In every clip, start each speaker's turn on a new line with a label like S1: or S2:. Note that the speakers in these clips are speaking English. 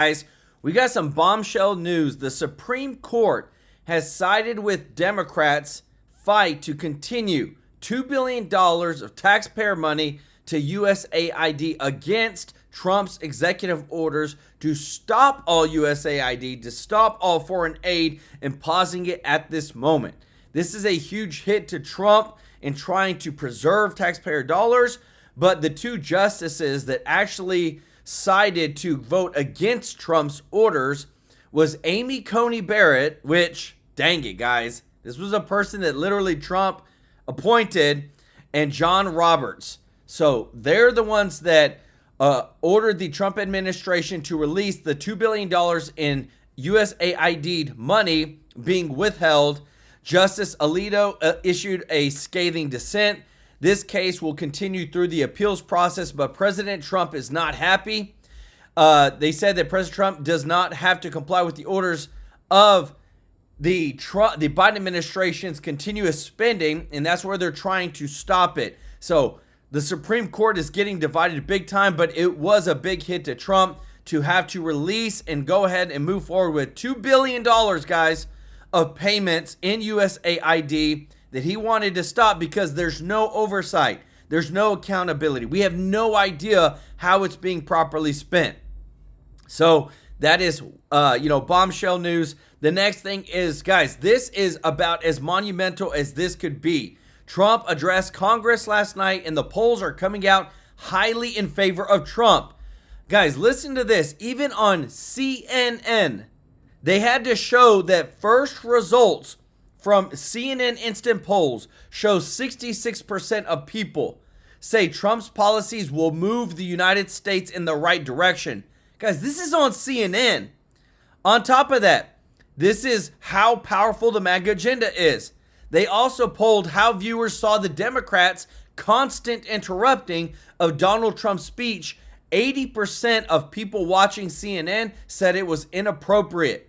S1: Guys, we got some bombshell news. The Supreme Court has sided with Democrats' fight to continue $2 billion of taxpayer money to USAID against Trump's executive orders to stop all USAID, to stop all foreign aid, and pausing it at this moment. This is a huge hit to Trump in trying to preserve taxpayer dollars, but the two justices that actually sided to vote against Trump's orders was Amy Coney Barrett, which, dang it, guys, this was a person that literally Trump appointed, and John Roberts. So they're the ones that ordered the Trump administration to release the $2 billion in USAID money being withheld. Justice Alito issued a scathing dissent. This case will continue through the appeals process, but President Trump is not happy. They said that President Trump does not have to comply with the orders of the Biden administration's continuous spending, and that's where they're trying to stop it. So the Supreme Court is getting divided big time, but it was a big hit to Trump to have to release and go ahead and move forward with $2 billion, guys, of payments in USAID that he wanted to stop because there's no oversight. There's no accountability. We have no idea how it's being properly spent. So that is, bombshell news. The next thing is, guys, this is about as monumental as this could be. Trump addressed Congress last night, and the polls are coming out highly in favor of Trump. Guys, listen to this. Even on CNN, they had to show that first results from CNN instant polls show 66% of people say Trump's policies will move the United States in the right direction. Guys, this is on CNN. On top of that, this is how powerful the MAGA agenda is. They also polled how viewers saw the Democrats' constant interrupting of Donald Trump's speech. 80% of people watching CNN said it was inappropriate.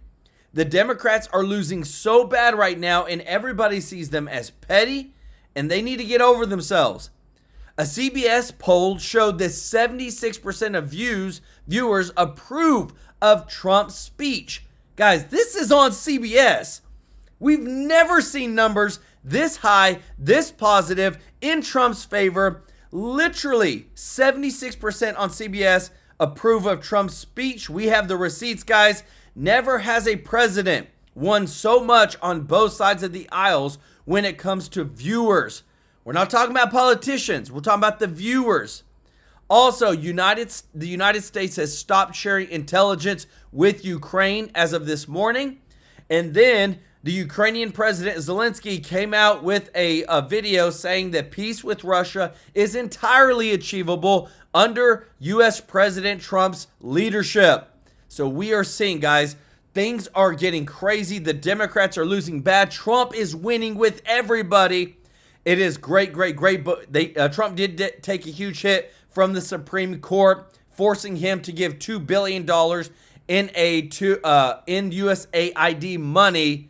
S1: The Democrats are losing so bad right now, and everybody sees them as petty, and they need to get over themselves. A CBS poll showed that 76% of viewers approve of Trump's speech. Guys, this is on CBS. We've never seen numbers this high, this positive, in Trump's favor. Literally, 76% on CBS approve of Trump's speech. We have the receipts, guys. Never has a president won so much on both sides of the aisles when it comes to viewers. We're not talking about politicians. We're talking about the viewers. Also, the United States has stopped sharing intelligence with Ukraine as of this morning. And then the Ukrainian President Zelensky came out with a video saying that peace with Russia is entirely achievable under U.S. President Trump's leadership. So we are seeing, guys, things are getting crazy. The Democrats are losing bad. Trump is winning with everybody. It is great, great, great. But Trump did take a huge hit from the Supreme Court, forcing him to give $2 billion in USAID money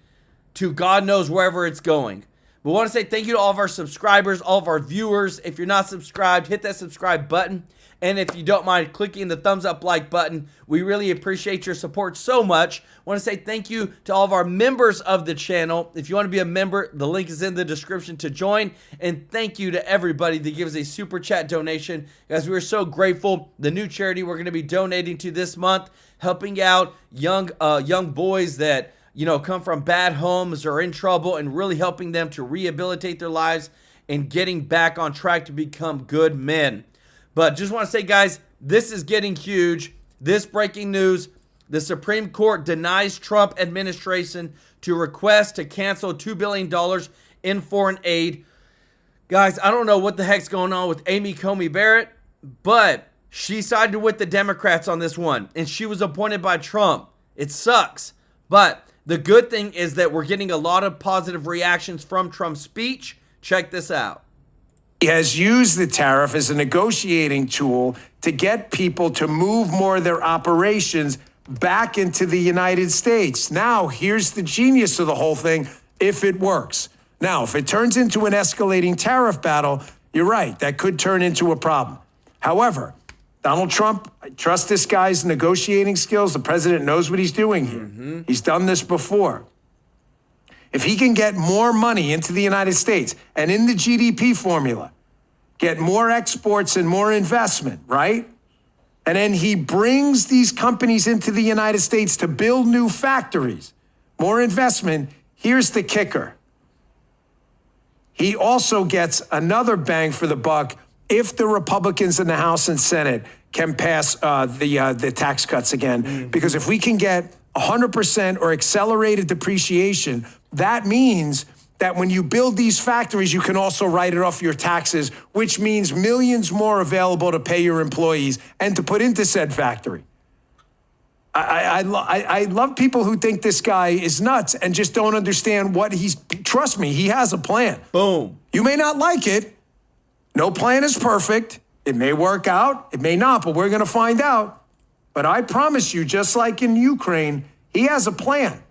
S1: to God knows wherever it's going. We want to say thank you to all of our subscribers, all of our viewers. If you're not subscribed, hit that subscribe button. And if you don't mind clicking the thumbs up like button, we really appreciate your support so much. I want to say thank you to all of our members of the channel. If you want to be a member, the link is in the description to join. And thank you to everybody that gives a super chat donation. Guys, we are so grateful. The new charity we're going to be donating to this month, helping out young boys that come from bad homes or in trouble, and really helping them to rehabilitate their lives and getting back on track to become good men. But just want to say, guys, this is getting huge. This breaking news: the Supreme Court denies Trump administration to request to cancel $2 billion in foreign aid. Guys, I don't know what the heck's going on with Amy Coney Barrett, but she sided with the Democrats on this one, and she was appointed by Trump. It sucks. But the good thing is that we're getting a lot of positive reactions from Trump's speech. Check this out.
S2: He has used the tariff as a negotiating tool to get people to move more of their operations back into the United States. Now, here's the genius of the whole thing, if it works. Now, if it turns into an escalating tariff battle, you're right, that could turn into a problem. However, Donald Trump, I trust this guy's negotiating skills. The president knows what he's doing here. He's done this before. If he can get more money into the United States and in the GDP formula, get more exports and more investment, right? And then he brings these companies into the United States to build new factories, more investment. Here's the kicker. He also gets another bang for the buck if the Republicans in the House and Senate can pass the tax cuts again. Because if we can get 100% or accelerated depreciation, that means that when you build these factories, you can also write it off your taxes, which means millions more available to pay your employees and to put into said factory. I love people who think this guy is nuts and just don't understand what trust me, he has a plan.
S1: Boom.
S2: You may not like it. No plan is perfect. It may work out, it may not, but we're going to find out. But I promise you, just like in Ukraine, he has a plan.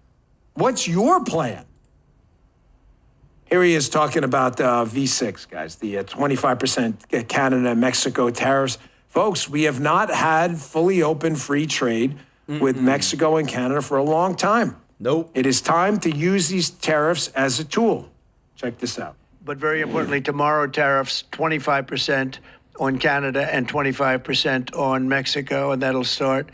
S2: What's your plan? Here he is talking about V6, guys, the 25% Canada and Mexico tariffs. Folks, we have not had fully open free trade with Mexico and Canada for a long time.
S1: Nope.
S2: It is time to use these tariffs as a tool. Check this out.
S3: But very importantly, tomorrow tariffs 25% on Canada and 25% on Mexico, and that'll start.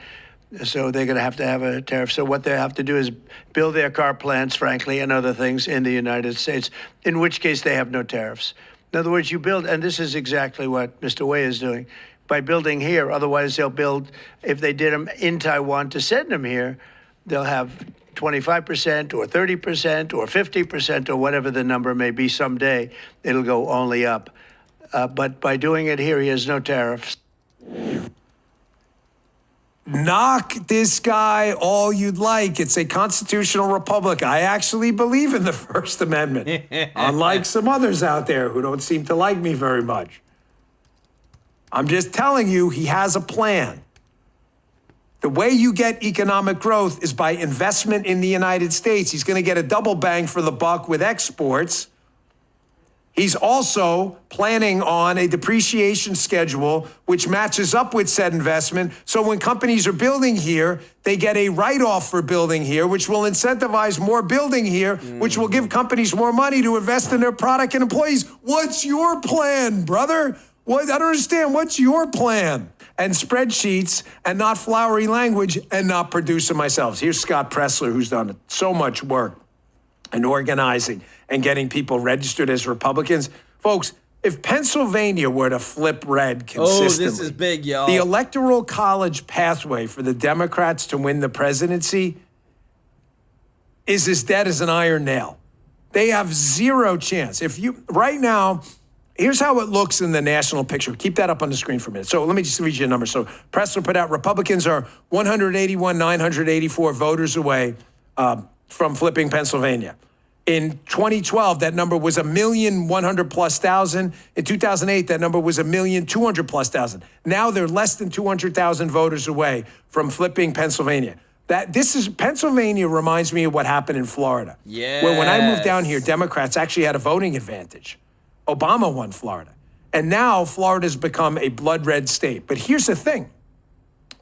S3: So they're going to have a tariff. So what they have to do is build their car plants, frankly, and other things in the United States, in which case they have no tariffs. In other words, you build, and this is exactly what Mr. Wei is doing, by building here. Otherwise, they'll build, if they did them in Taiwan to send them here, they'll have 25% or 30% or 50% or whatever the number may be someday. It'll go only up. But by doing it here, he has no tariffs.
S2: Knock this guy all you'd like. It's a constitutional republic. I actually believe in the First Amendment, unlike some others out there who don't seem to like me very much. I'm just telling you, he has a plan. The way you get economic growth is by investment in the United States. He's going to get a double bang for the buck with exports. He's also planning on a depreciation schedule which matches up with said investment. So when companies are building here, they get a write-off for building here, which will incentivize more building here, which will give companies more money to invest in their product and employees. What's your plan, brother? What? I don't understand. What's your plan? And spreadsheets and not flowery language and not producing myself. Here's Scott Pressler, who's done so much work in organizing and getting people registered as Republicans. Folks, if Pennsylvania were to flip red consistently,
S1: this is big, y'all.
S2: the Electoral College pathway for the Democrats to win the presidency is as dead as an iron nail. They have zero chance. Right now, here's how it looks in the national picture. Keep that up on the screen for a minute. So let me just read you a number. So Pressler put out, Republicans are 181,984 voters away from flipping Pennsylvania. In 2012, that number was 1,100,000+. In 2008, that number was 1,200,000+. Now they're less than 200,000 voters away from flipping Pennsylvania. Pennsylvania reminds me of what happened in Florida.
S1: Yes.
S2: Where when I moved down here, Democrats actually had a voting advantage. Obama won Florida. And now Florida's become a blood red state. But here's the thing.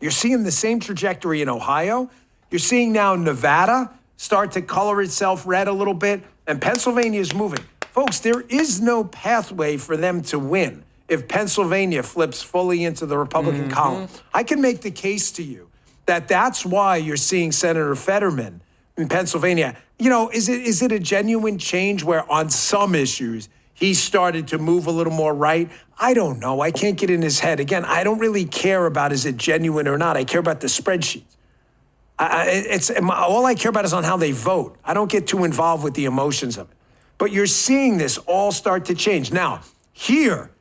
S2: You're seeing the same trajectory in Ohio. You're seeing now Nevada start to color itself red a little bit, and Pennsylvania is moving. Folks, there is no pathway for them to win if Pennsylvania flips fully into the Republican column. I can make the case to you that that's why you're seeing Senator Fetterman in Pennsylvania. You know, is it a genuine change where on some issues he started to move a little more right? I don't know. I can't get in his head. Again, I don't really care about is it genuine or not. I care about the spreadsheets. All I care about is on how they vote. I don't get too involved with the emotions of it. But you're seeing this all start to change. Now, here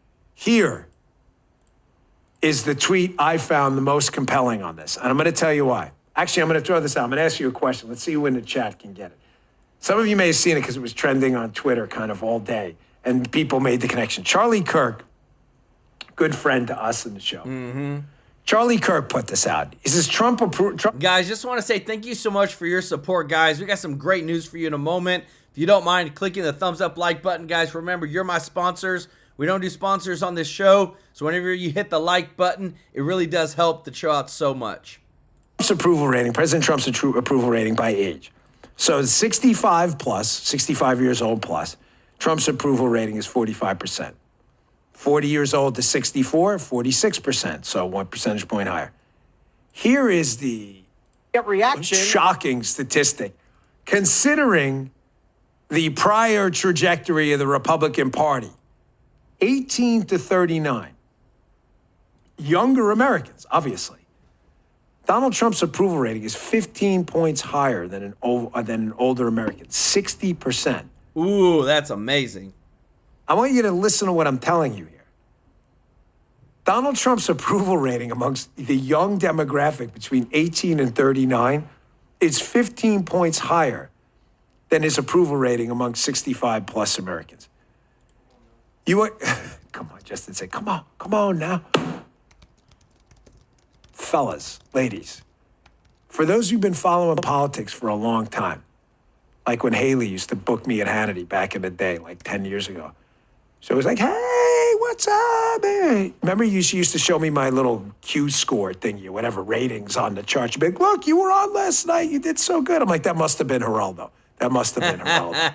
S2: is the tweet I found the most compelling on this. And I'm going to tell you why. Actually, I'm going to throw this out. I'm going to ask you a question. Let's see who in the chat can get it. Some of you may have seen it because it was trending on Twitter kind of all day. And people made the connection. Charlie Kirk, good friend to us in the show. Charlie Kirk put this out. He says, Trump.
S1: Guys, just want to say thank you so much for your support, guys. We got some great news for you in a moment. If you don't mind clicking the thumbs up like button, guys, remember, you're my sponsors. We don't do sponsors on this show, so whenever you hit the like button, it really does help the show out so much.
S2: Trump's approval rating, President Trump's approval rating by age. So 65 plus, 65 years old plus, Trump's approval rating is 45%. 40 years old to 64, 46%, so 1 percentage point higher. Here is the shocking statistic. Considering the prior trajectory of the Republican Party, 18 to 39, younger Americans, obviously, Donald Trump's approval rating is 15 points higher than an older American, 60%.
S1: Ooh, that's amazing.
S2: I want you to listen to what I'm telling you here. Donald Trump's approval rating amongst the young demographic between 18 and 39 is 15 points higher than his approval rating among 65 plus Americans. You want, come on, Justin, say, come on now. Fellas, ladies, for those who've been following politics for a long time, like when Haley used to book me at Hannity back in the day, like 10 years ago. So it was like, hey, what's up, man? Remember she used to show me my little Q score thingy, whatever ratings on the chart. She'd be like, look, you were on last night. You did so good. I'm like, that must have been Geraldo. That must have been Geraldo.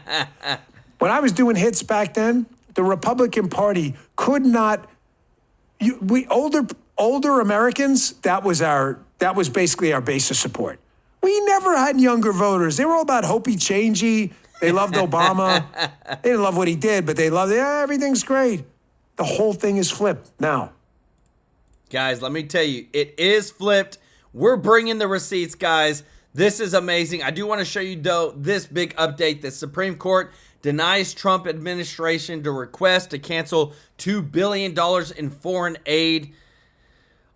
S2: When I was doing hits back then, the Republican Party could not, older Americans, that was basically our base of support. We never had younger voters. They were all about hopey changey. They loved Obama. They didn't love what he did, but they loved, everything's great. The whole thing is flipped now.
S1: Guys, let me tell you, it is flipped. We're bringing the receipts, guys. This is amazing. I do want to show you, though, this big update. The Supreme Court denies Trump administration to request to cancel $2 billion in foreign aid.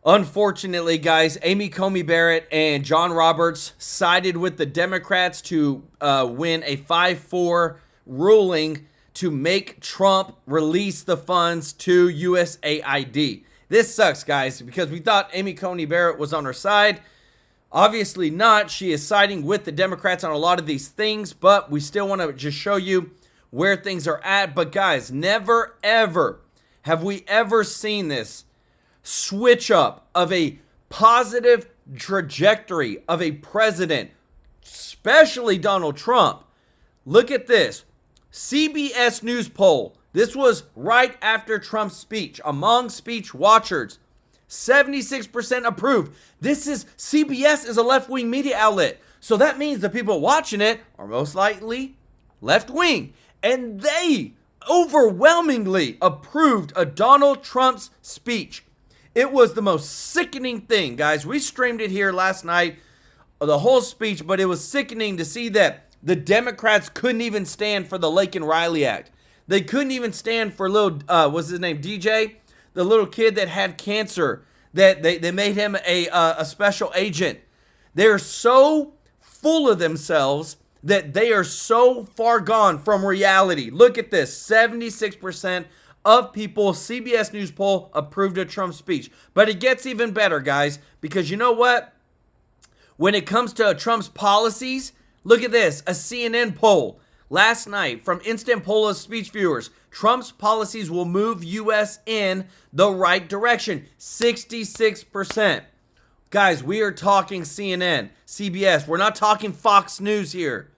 S1: Unfortunately, guys, Amy Coney Barrett and John Roberts sided with the Democrats to win a 5-4 ruling to make Trump release the funds to USAID. This sucks, guys, because we thought Amy Coney Barrett was on our side. Obviously not. She is siding with the Democrats on a lot of these things, but we still want to just show you where things are at. But guys, never, ever have we ever seen this switch up of a positive trajectory of a president, especially Donald Trump. Look at this. CBS News poll. This was right after Trump's speech. Among speech watchers, 76% approved. This is, CBS is a left-wing media outlet. So that means the people watching it are most likely left-wing. And they overwhelmingly approved of Donald Trump's speech. It was the most sickening thing, guys. We streamed it here last night, the whole speech, but it was sickening to see that the Democrats couldn't even stand for the Laken Riley Act. They couldn't even stand for little, what's his name, DJ? The little kid that had cancer, that they made him a special agent. They're so full of themselves that they are so far gone from reality. Look at this, 76% of people, CBS News poll, approved of Trump's speech. But it gets even better, guys, because you know what? When it comes to Trump's policies, look at this, a CNN poll last night from Instant Poll of speech viewers. Trump's policies will move U.S. in the right direction, 66%. Guys, we are talking CNN, CBS. We're not talking Fox News here.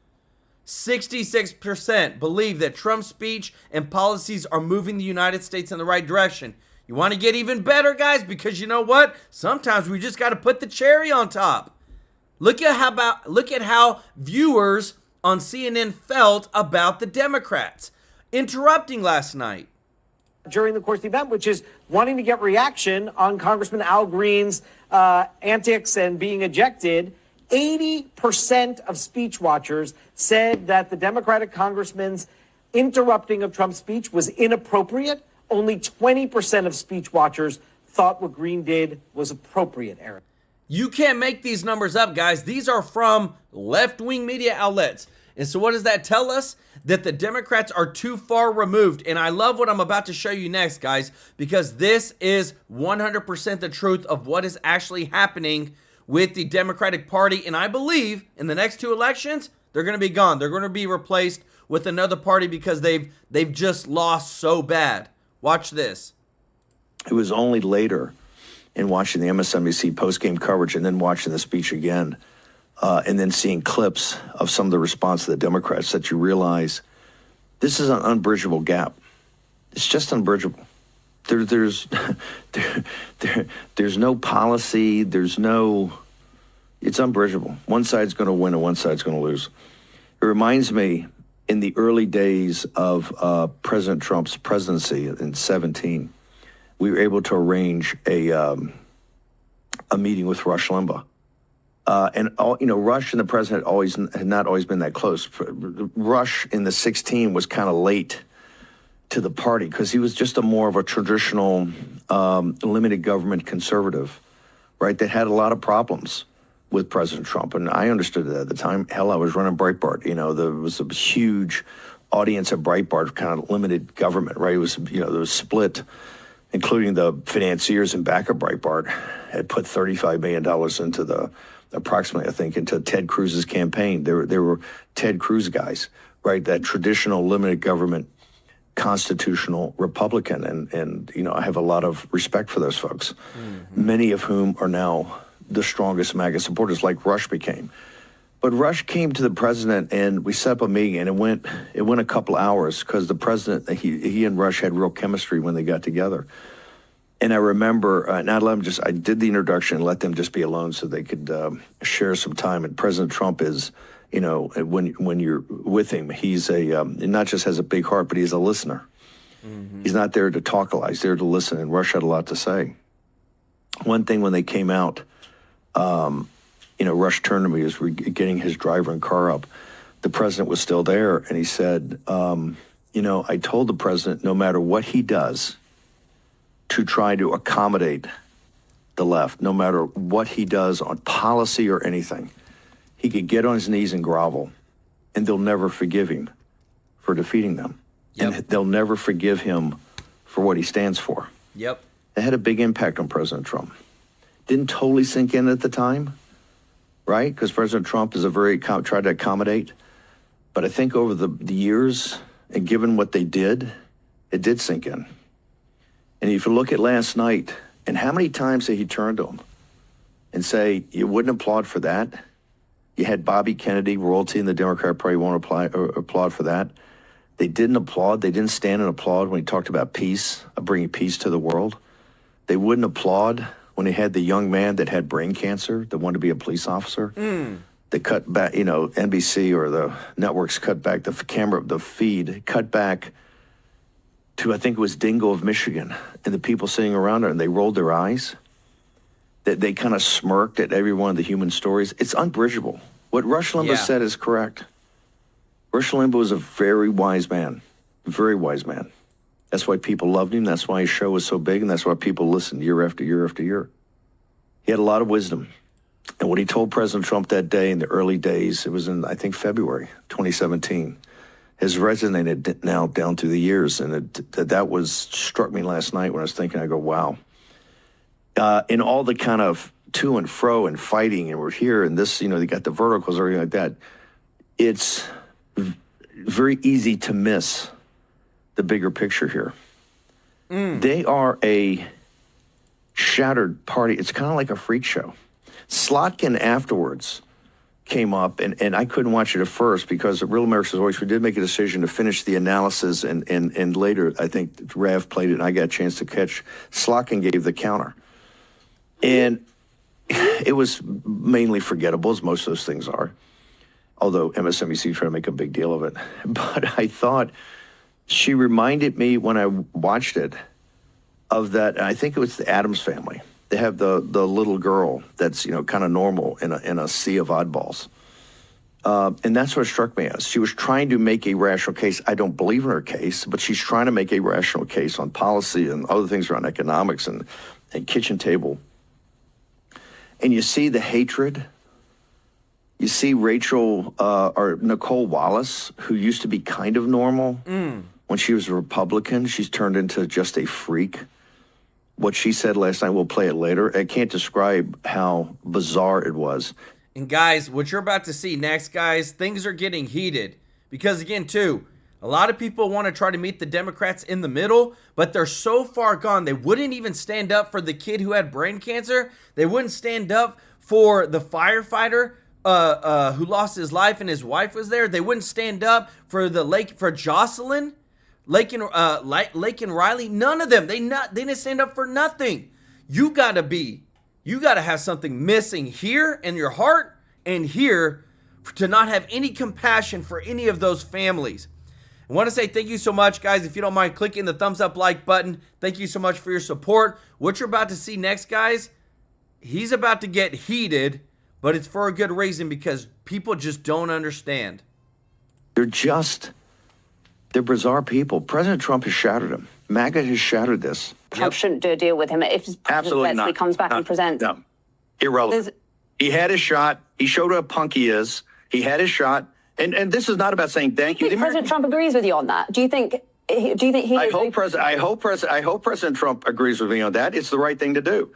S1: 66% believe that Trump's speech and policies are moving the United States in the right direction. You want to get even better, guys? Because you know what? Sometimes we just got to put the cherry on top. Look at how viewers on CNN felt about the Democrats interrupting last night.
S4: During the course of the event, which is wanting to get reaction on Congressman Al Green's antics and being ejected. 80% of speech watchers said that the Democratic congressman's interrupting of Trump's speech was inappropriate. Only 20% of speech watchers thought what Green did was appropriate, Aaron.
S1: You can't make these numbers up, guys. These are from left-wing media outlets. And so what does that tell us? That the Democrats are too far removed. And I love what I'm about to show you next, guys, because this is 100% the truth of what is actually happening with the Democratic Party. And I believe in the next two elections, they're going to be gone. They're going to be replaced with another party because they've just lost so bad. Watch this.
S5: It was only later in watching the MSNBC post-game coverage and then watching the speech again, and then seeing clips of some of the response of the Democrats that you realize this is an unbridgeable gap. It's just unbridgeable. There's no policy. It's unbridgeable. One side's going to win and one side's going to lose. It reminds me in the early days of President Trump's presidency in 2017, we were able to arrange a meeting with Rush Limbaugh. Rush and the president had not always been that close. Rush in the 2016 was kind of late to the party because he was just more of a traditional limited government conservative, right, that had a lot of problems with President Trump. And I understood it at the time. Hell, I was running Breitbart. There was a huge audience at Breitbart, kind of limited government, right? It was, there was split, including the financiers and back of Breitbart had put $35 million into approximately, I think, into Ted Cruz's campaign. There were Ted Cruz guys, right? That traditional limited government constitutional Republican. And I have a lot of respect for those folks, many of whom are now the strongest MAGA supporters, like Rush became. But Rush came to the president, and we set up a meeting, and it went a couple hours because the president, he and Rush had real chemistry when they got together. And I remember, I did the introduction and let them just be alone so they could share some time. And President Trump is, when you're with him, he's not just has a big heart, but he's a listener. He's not there to talk a lot, he's there to listen, and Rush had a lot to say. One thing when they came out, Rush turned to me as we're getting his driver and car up. The president was still there, and he said, I told the president no matter what he does to try to accommodate the left, no matter what he does on policy or anything, he could get on his knees and grovel, and they'll never forgive him for defeating them. Yep. And they'll never forgive him for what he stands for.
S1: Yep.
S5: It had a big impact on President Trump. Didn't totally sink in at the time, right? Because President Trump is tried to accommodate. But I think over the years, and given what they did, it did sink in. And if you look at last night, and how many times did he turn to him and say, you wouldn't applaud for that? You had Bobby Kennedy, royalty in the Democrat Party, won't applaud for that. They didn't applaud. They didn't stand and applaud when he talked about peace, bringing peace to the world. They wouldn't applaud when he had the young man that had brain cancer that wanted to be a police officer. They cut back, NBC or the networks cut back the feed, cut back to, I think it was Dingle of Michigan, and the people sitting around her, and they rolled their eyes. They kind of smirked at every one of the human stories. It's unbridgeable. What Rush Limbaugh said is correct. Rush Limbaugh was a very wise man, very wise man. That's why people loved him. That's why his show was so big, and that's why people listened year after year after year. He had a lot of wisdom. And what he told President Trump that day in the early days, it was in, I think, February 2017, has resonated now down through the years. And that was struck me last night when I was thinking, I go, wow. In all the kind of to and fro and fighting, and we're here, and this, they got the verticals or anything like that, it's very easy to miss the bigger picture here. They are a shattered party. It's kind of like a freak show. Slotkin afterwards came up, and I couldn't watch it at first because at Real America's Voice, we did make a decision to finish the analysis, and later, I think Rav played it, and I got a chance to catch. Slotkin gave the counter. And it was mainly forgettable, as most of those things are, although MSNBC tried to make a big deal of it. But I thought she reminded me when I watched it of that, I think it was the Addams Family. They have the little girl that's, kind of normal in a sea of oddballs. And that's what struck me as. She was trying to make a rational case. I don't believe in her case, but she's trying to make a rational case on policy and other things around economics and kitchen table. And you see the hatred. You see Rachel or Nicole Wallace, who used to be kind of normal when she was a Republican. She's turned into just a freak. What she said last night, we'll play it later. I can't describe how bizarre it was.
S1: And guys, what you're about to see next, guys, things are getting heated. Because again, too, A lot of people want to try to meet the Democrats in the middle, but they're so far gone. They wouldn't even stand up for the kid who had brain cancer. They wouldn't stand up for the firefighter who lost his life and his wife was there. They wouldn't stand up for for Jocelyn, Lake and Riley. None of them. They didn't stand up for nothing. You gotta have something missing here in your heart and here to not have any compassion for any of those families. I want to say thank you so much, guys. If you don't mind clicking the thumbs up like button, thank you so much for your support. What you're about to see next, guys, he's about to get heated, but it's for a good reason because people just don't understand.
S5: They're bizarre people. President Trump has shattered them. MAGA has shattered this.
S6: Trump shouldn't do a deal with him if he comes back and presents.
S7: No, irrelevant. He had his shot. He showed what a punk he is. He had his shot. And this is not about saying thank you.
S6: I think President Trump agrees with you on that. Do you think he?
S7: I hope President Trump agrees with me on that. It's the right thing to do.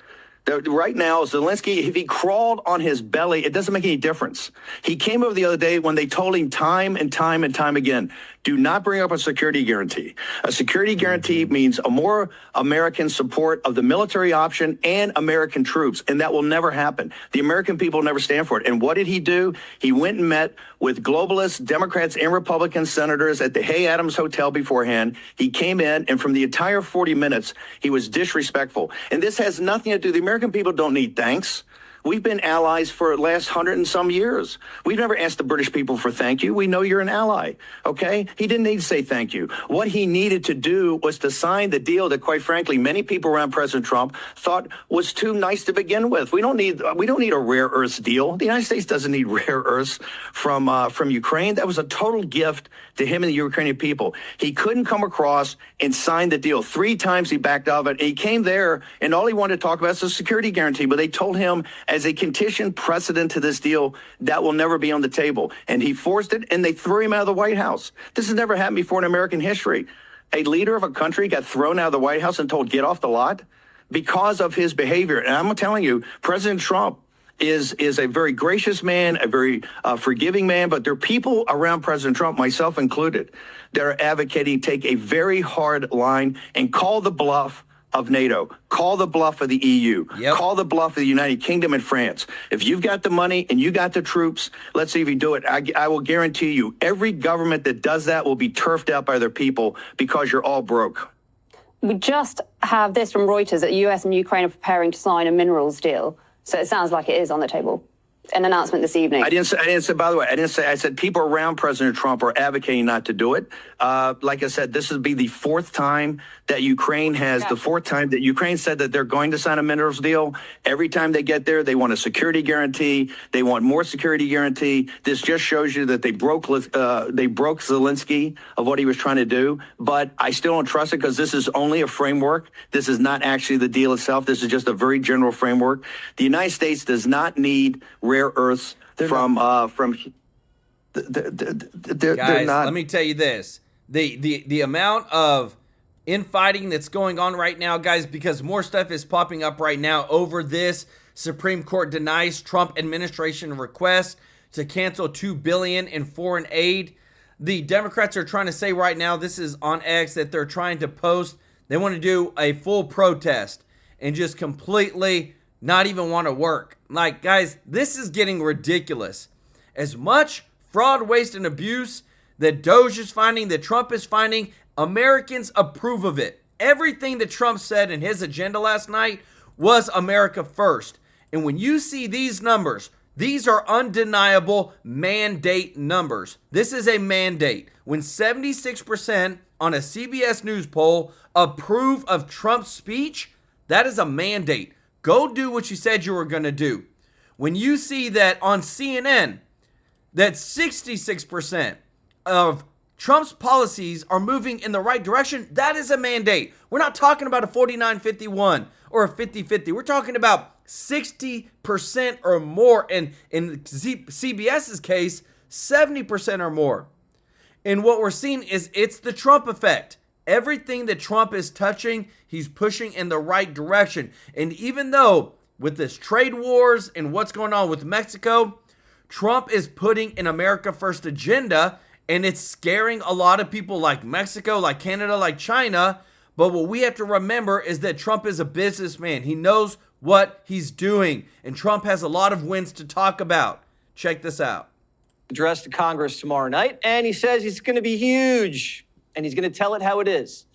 S7: Right now, Zelensky, if he crawled on his belly, it doesn't make any difference. He came over the other day when they told him time and time and time again, do not bring up a security guarantee. A security guarantee means a more American support of the military option and American troops, and that will never happen. The American people never stand for it. And what did he do? He went and met with globalist Democrats and Republican senators at the Hay Adams Hotel beforehand. He came in, and from the entire 40 minutes, he was disrespectful. And this has nothing to do, the American people don't need thanks. We've been allies for the last 100 and some years. We've never asked the British people for thank you. We know you're an ally, okay? He didn't need to say thank you. What he needed to do was to sign the deal that, quite frankly, many people around President Trump thought was too nice to begin with. We don't need a rare earths deal. The United States doesn't need rare earths from Ukraine. That was a total gift to him and the Ukrainian people. He couldn't come across and sign the deal. 3 times he backed out of it. And he came there, and all he wanted to talk about is a security guarantee. But they told him, as a condition precedent to this deal, that will never be on the table. And he forced it, and they threw him out of the White House. This has never happened before in American history. A leader of a country got thrown out of the White House and told, get off the lot, because of his behavior. And I'm telling you, President Trump is a very gracious man, a very forgiving man, but there are people around President Trump, myself included, that are advocating take a very hard line and call the bluff of NATO, call the bluff of the EU, call the bluff of the United Kingdom and France. If you've got the money and you got the troops, let's see if you do it. I will guarantee you, every government that does that will be turfed out by their people because you're all broke.
S6: We just have this from Reuters that the US and Ukraine are preparing to sign a minerals deal. So it sounds like it is on the table. An announcement this evening.
S7: I didn't say, by the way, I said people around President Trump are advocating not to do it. Like I said, this will be the 4th time that Ukraine said that they're going to sign a minerals deal. Every time they get there, they want a security guarantee. They want more security guarantee. This just shows you that they broke Zelensky of what he was trying to do. But I still don't trust it because this is only a framework. This is not actually the deal itself. This is just a very general framework. The United States does not need rare earths from.
S1: Guys, let me tell you this: the amount of infighting that's going on right now, guys, because more stuff is popping up right now over this. Supreme Court denies Trump administration request to cancel $2 billion in foreign aid. The Democrats are trying to say right now, this is on X, that they're trying to post. They want to do a full protest and just completely not even want to work. Like, guys, this is getting ridiculous. As much fraud, waste, and abuse that Doge is finding, that Trump is finding, Americans approve of it. Everything that Trump said in his agenda last night was America first. And when you see these numbers, these are undeniable mandate numbers. This is a mandate. When 76% on a CBS News poll approve of Trump's speech, that is a mandate. Go do what you said you were going to do. When you see that on CNN, that 66% of Trump's policies are moving in the right direction, that is a mandate. We're not talking about a 49-51 or a 50-50. We're talking about 60% or more. And in CBS's case, 70% or more. And what we're seeing is it's the Trump effect. Everything that Trump is touching, he's pushing in the right direction. And even though with this trade wars and what's going on with Mexico, Trump is putting an America First agenda, and it's scaring a lot of people like Mexico, like Canada, like China. But what we have to remember is that Trump is a businessman. He knows what he's doing, and Trump has a lot of wins to talk about. Check this out.
S8: Address to Congress tomorrow night, and he says he's going to be huge, and he's going to tell it how it is.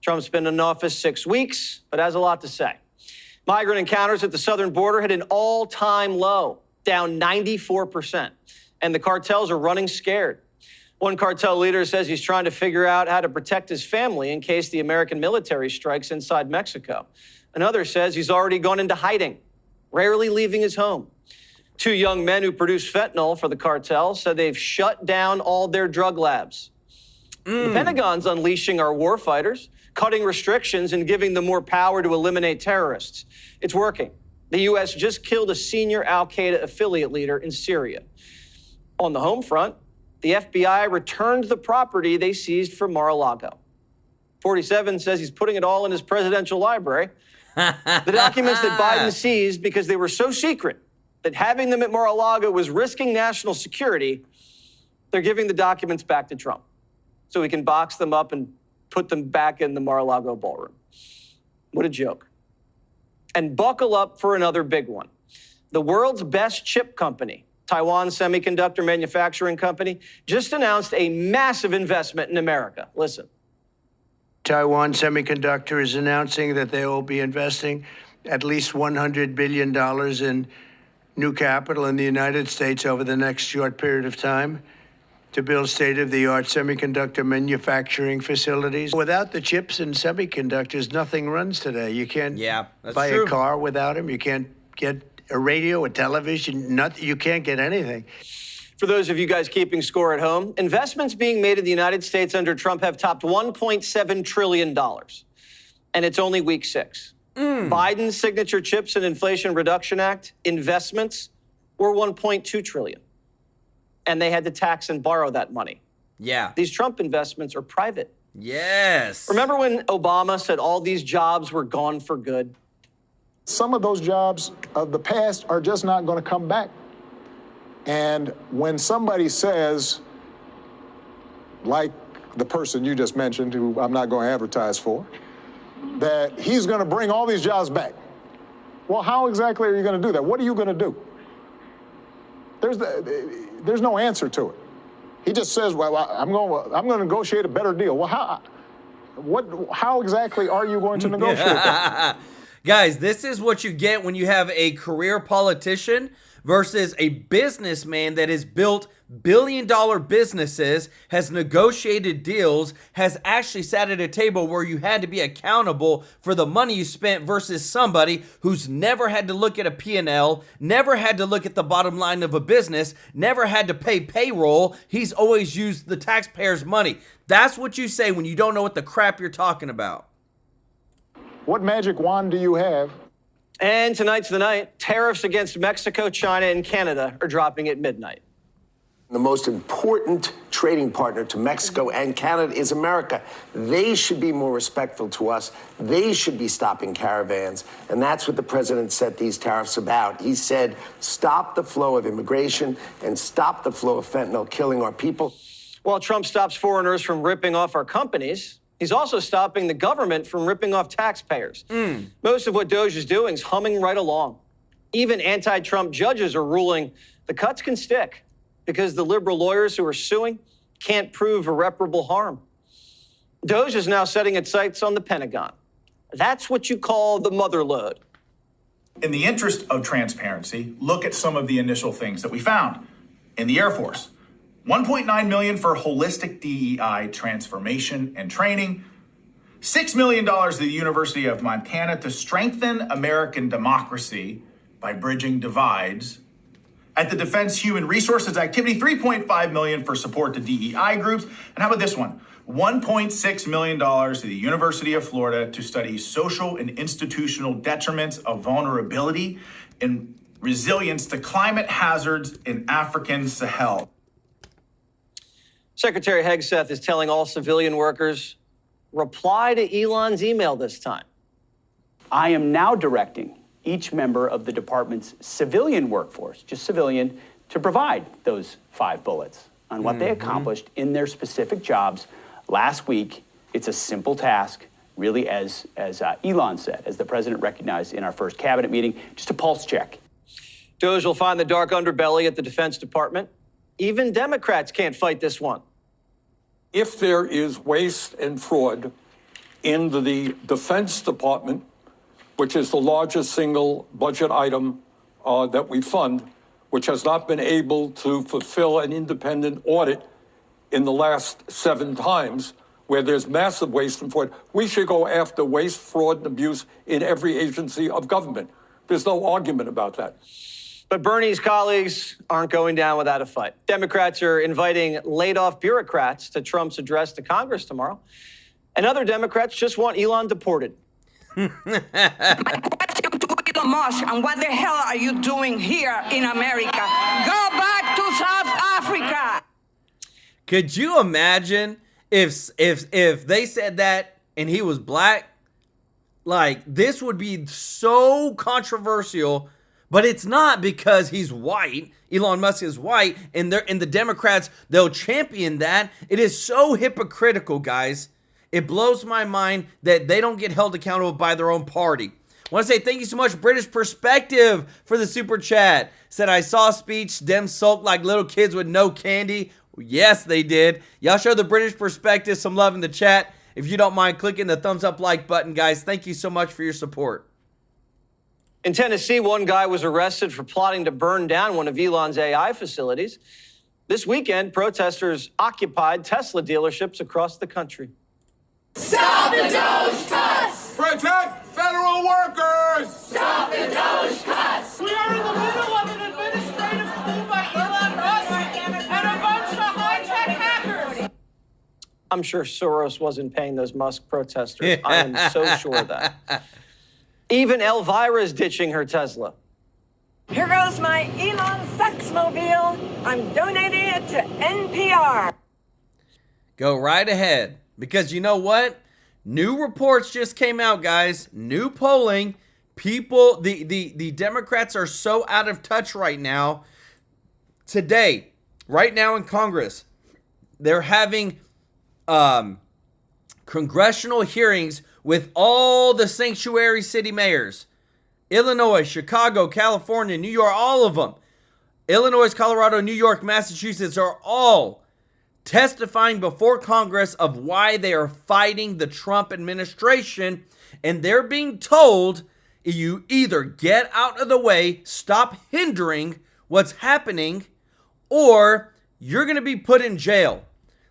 S8: Trump's been in office 6 weeks, but has a lot to say. Migrant encounters at the southern border hit an all-time low, down 94%, and the cartels are running scared. One cartel leader says he's trying to figure out how to protect his family in case the American military strikes inside Mexico. Another says he's already gone into hiding, rarely leaving his home. 2 young men who produce fentanyl for the cartel said they've shut down all their drug labs. The Pentagon's unleashing our war fighters, cutting restrictions and giving them more power to eliminate terrorists. It's working. The U.S. just killed a senior al-Qaeda affiliate leader in Syria. On the home front, the FBI returned the property they seized from Mar-a-Lago. 47 says he's putting it all in his presidential library. The documents that Biden seized because they were so secret that having them at Mar-a-Lago was risking national security, they're giving the documents back to Trump so he can box them up and put them back in the Mar-a-Lago ballroom. What a joke. And buckle up for another big one. The world's best chip company, Taiwan Semiconductor Manufacturing Company, just announced a massive investment in America. Listen.
S3: Taiwan Semiconductor is announcing that they will be investing at least $100 billion in new capital in the United States over the next short period of time to build state-of-the-art semiconductor manufacturing facilities. Without the chips and semiconductors, nothing runs today. You can't buy a car without them. You can't get a radio, a television, you can't get anything.
S8: For those of you guys keeping score at home, investments being made in the United States under Trump have topped $1.7 trillion. And it's only week 6. Biden's signature Chips and Inflation Reduction Act investments were $1.2 trillion. And they had to tax and borrow that money.
S1: Yeah.
S8: These Trump investments are private.
S1: Yes.
S8: Remember when Obama said all these jobs were gone for good?
S9: Some of those jobs of the past are just not going to come back. And when somebody says, like the person you just mentioned, who I'm not going to advertise for, that he's going to bring all these jobs back. Well, how exactly are you going to do that? What are you going to do? There's no answer to it. He just says, well, I'm going to negotiate a better deal. Well, how exactly are you going to negotiate that?
S1: Guys, this is what you get when you have a career politician versus a businessman that has built billion-dollar businesses, has negotiated deals, has actually sat at a table where you had to be accountable for the money you spent versus somebody who's never had to look at a P&L, never had to look at the bottom line of a business, never had to pay payroll. He's always used the taxpayers' money. That's what you say when you don't know what the crap you're talking about.
S9: What magic wand do you have?
S8: And tonight's the night. Tariffs against Mexico, China, and Canada are dropping at midnight.
S10: The most important trading partner to Mexico and Canada is America. They should be more respectful to us. They should be stopping caravans. And that's what the president set these tariffs about. He said, stop the flow of immigration and stop the flow of fentanyl killing our people.
S8: While Trump stops foreigners from ripping off our companies, he's also stopping the government from ripping off taxpayers. Most of what DOJ is doing is humming right along. Even anti-Trump judges are ruling the cuts can stick because the liberal lawyers who are suing can't prove irreparable harm. DOJ is now setting its sights on the Pentagon. That's what you call the mother lode.
S11: In the interest of transparency, look at some of the initial things that we found. In the Air Force, $1.9 million for holistic DEI transformation and training, $6 million to the University of Montana to strengthen American democracy by bridging divides. At the Defense Human Resources Activity, $3.5 million for support to DEI groups. And how about this one? $1.6 million to the University of Florida to study social and institutional detriments of vulnerability and resilience to climate hazards in African Sahel.
S8: Secretary Hegseth is telling all civilian workers, reply to Elon's email this time.
S12: I am now directing each member of the department's civilian workforce, just civilian, to provide those 5 bullets. on what they accomplished in their specific jobs last week. It's a simple task, really, as Elon said, as the president recognized in our first cabinet meeting, just a pulse check.
S8: Those will find the dark underbelly at the Defense Department. Even Democrats can't fight this one.
S13: If there is waste and fraud in the Defense Department, which is the largest single budget item that we fund, which has not been able to fulfill an independent audit in the last 7 times, where there's massive waste and fraud, we should go after waste, fraud, and abuse in every agency of government. There's no argument about that.
S8: But Bernie's colleagues aren't going down without a fight. Democrats are inviting laid-off bureaucrats to Trump's address to Congress tomorrow. And other Democrats just want Elon deported.
S14: My question to Elon Musk, and what the hell are you doing here in America? Go back to South Africa.
S1: Could you imagine if they said that and he was black? Like, this would be so controversial, but it's not because he's white. Elon Musk is white, and the Democrats, they'll champion that. It is so hypocritical, guys. It blows my mind that they don't get held accountable by their own party. I want to say thank you so much, British Perspective, for the super chat. Said, I saw a speech, them sulk like little kids with no candy. Yes, they did. Y'all show the British Perspective some love in the chat. If you don't mind clicking the thumbs up like button, guys, thank you so much for your support.
S8: In Tennessee, one guy was arrested for plotting to burn down one of Elon's AI facilities. This weekend, protesters occupied Tesla dealerships across the country.
S15: Stop the Doge cuts!
S16: Protect federal workers!
S15: Stop the Doge cuts!
S17: We are in the middle of an administrative coup by Elon Musk and a bunch of high-tech hackers!
S8: I'm sure Soros wasn't paying those Musk protesters. I am so sure of that. Even Elvira's ditching her Tesla.
S14: Here goes my Elon Sexmobile. I'm donating it to NPR.
S1: Go right ahead. Because you know what? New reports just came out, guys. New polling. People, the Democrats are so out of touch right now. Today, right now in Congress, they're having congressional hearings with all the sanctuary city mayors. Illinois, Chicago, California, New York, all of them. Illinois, Colorado, New York, Massachusetts are all testifying before Congress of why they are fighting the Trump administration. And they're being told, you either get out of the way, stop hindering what's happening, or you're going to be put in jail.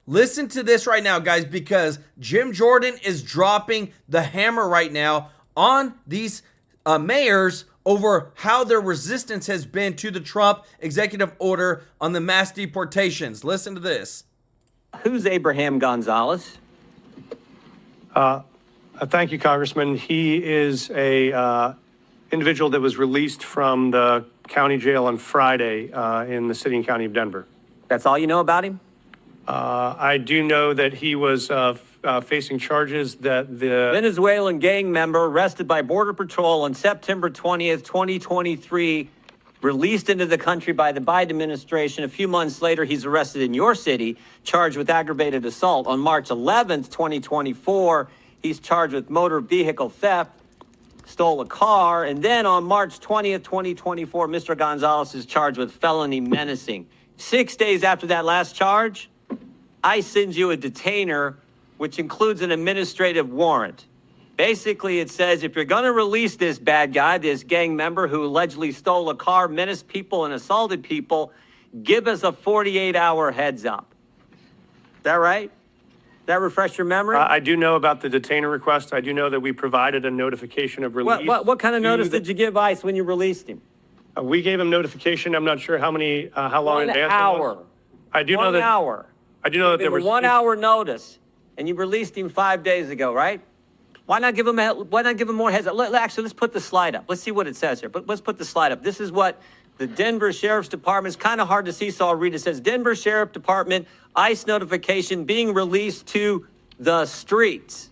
S1: Listen to this right now, guys, because Jim Jordan is dropping the hammer right now on these mayors over how their resistance has been to the Trump executive order on the mass deportations. Listen to this.
S18: Who's Abraham Gonzalez?
S19: Thank you, Congressman. He is a individual that was released from the county jail on Friday in the city and county of Denver.
S18: That's all you know about him?
S19: I do know that he was facing charges that the
S18: Venezuelan gang member arrested by Border Patrol on September 20th, 2023, released into the country by the Biden administration. A few months later, he's arrested in your city, charged with aggravated assault. On March 11th, 2024, he's charged with motor vehicle theft, stole a car. And then on March 20th, 2024, Mr. Gonzalez is charged with felony menacing. 6 days after that last charge, ICE sends you a detainer, which includes an administrative warrant. Basically, it says if you're going to release this bad guy, this gang member who allegedly stole a car, menaced people, and assaulted people, give us a 48-hour heads up. Is that right? That refresh your memory?
S19: I do know about the detainer request. I do know that we provided a notification of release.
S18: What kind of notice did you give ICE when you released him?
S19: We gave him notification. I'm not sure how long in advance.
S18: 1 hour.
S19: I do know that.
S18: 1 hour.
S19: I do know that there was
S18: 1 hour notice, and you released him 5 days ago, right? Why not give him more heads up? Actually, let's put the slide up. Let's see what it says here. But let's put the slide up. This is what the Denver Sheriff's Department, it's kind of hard to see, so I'll read it. It says, Denver Sheriff Department, ICE notification being released to the streets.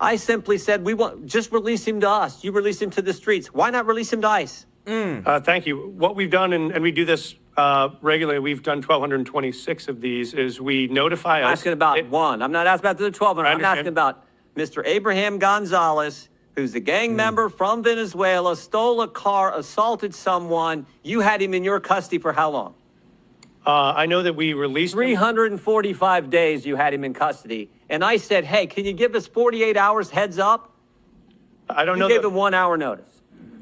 S18: I simply said, just release him to us. You release him to the streets. Why not release him to ICE?
S19: Thank you. What we've done, and we do this regularly, we've done 1,226 of these, is we notify
S18: I'm
S19: us.
S18: asking about one. I'm not asking about the 1,200. I'm asking about Mr. Abraham Gonzalez, who's a gang member from Venezuela, stole a car, assaulted someone. You had him in your custody for how long?
S19: I know that we released
S18: 345 days you had him in custody. And I said, hey, can you give us 48 hours heads up?
S19: I don't know.
S18: You gave him 1 hour notice.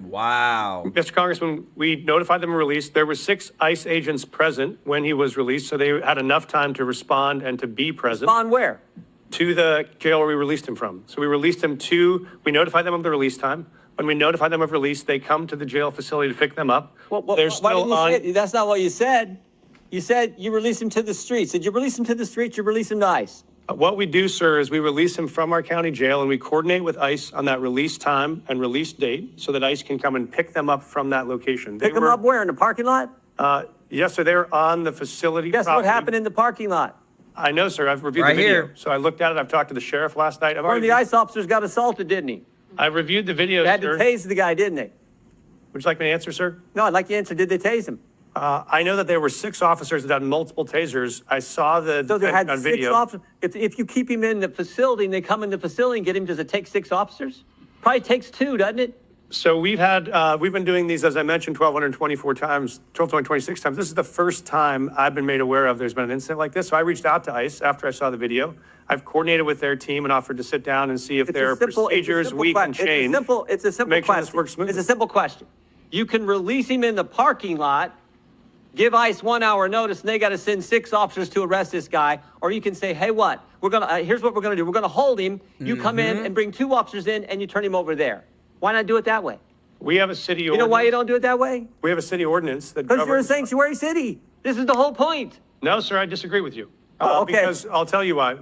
S1: Wow.
S19: Mr. Congressman, we notified them of release. There were 6 ICE agents present when he was released, so they had enough time to respond and to be present.
S18: Respond where?
S19: To the jail where we released him from. So we released him we notified them of the release time. When we notify them of release, they come to the jail facility to pick them up.
S18: They're still on. That's not what you said. You said you release him to the streets. Did you release him to the streets? You release him to ICE?
S19: What we do, sir, is we release him from our county jail and we coordinate with ICE on that release time and release date so that ICE can come and pick them up from that location.
S18: Pick them up where? In the parking lot?
S19: Yes, sir. They're on the facility.
S18: Guess what happened in the parking lot?
S19: I know, sir. I've reviewed
S1: Right
S19: the video.
S1: here.
S19: So I looked at it. I've talked to the sheriff last night.
S18: One of the ICE officers got assaulted, didn't he?
S19: I reviewed the video,
S18: They had to
S19: sir.
S18: tase the guy, didn't they?
S19: Would you like me to answer, sir?
S18: No, I'd like you to answer. Did they tase him?
S19: I know that there were 6 officers that had multiple tasers. I saw the
S18: So they had
S19: on
S18: 6
S19: video.
S18: officers. If you keep him in the facility and they come in the facility and get him, does it take 6 officers? Probably takes 2, doesn't it?
S19: So we've been doing these, as I mentioned, 1,224 times, 1,226 times. This is the first time I've been made aware of there's been an incident like this. So I reached out to ICE after I saw the video. I've coordinated with their team and offered to sit down and see if there are procedures we can change.
S18: It's a simple
S19: make sure
S18: question.
S19: this works smoothly.
S18: It's a simple question. You can release him in the parking lot, give ICE 1 hour notice, and they got to send 6 officers to arrest this guy. Or you can say, hey, what? Here's what we're going to do. We're going to hold him. You come in and bring 2 officers in, and you turn him over there. Why not do it that way?
S19: We have a city ordinance.
S18: You know why you don't do it that way?
S19: We have a city ordinance that
S18: Because you're a
S19: governs.
S18: sanctuary city. This is the whole point.
S19: No, sir, I disagree with you.
S18: Oh, okay.
S19: Because I'll tell you why.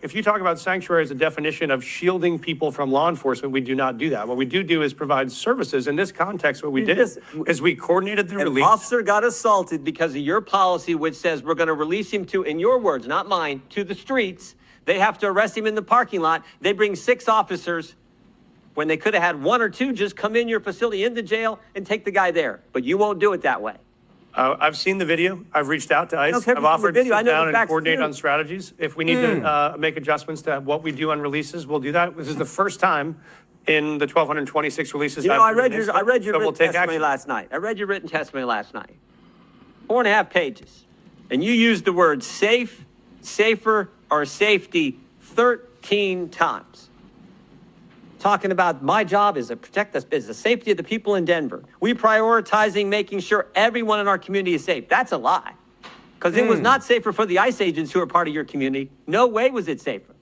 S19: If you talk about sanctuary as a definition of shielding people from law enforcement, we do not do that. What we do is provide services. In this context, what we did is we coordinated the release.
S18: An officer got assaulted because of your policy, which says we're going to release him to, in your words, not mine, to the streets. They have to arrest him in the parking lot. They bring 6 officers when they could have had 1 or 2 just come in your facility, in the jail, and take the guy there. But you won't do it that way.
S19: I've seen the video. I've reached out to ICE.
S18: Okay,
S19: I've offered to sit
S18: I know
S19: down
S18: the
S19: and
S18: facts
S19: coordinate
S18: too.
S19: on strategies. If we need to make adjustments to what we do on releases, we'll do that. This is the first time in the 1,226 releases.
S18: You know, I read your
S19: so
S18: written
S19: we'll take
S18: testimony
S19: action.
S18: last night. I read your written testimony last night. 4.5 pages. And you used the word safe, safer, or safety 13 times. Talking about my job is to protect the safety of the people in Denver. We prioritizing making sure everyone in our community is safe. That's a lie. Because it was not safer for the ICE agents who are part of your community. No way was it safer.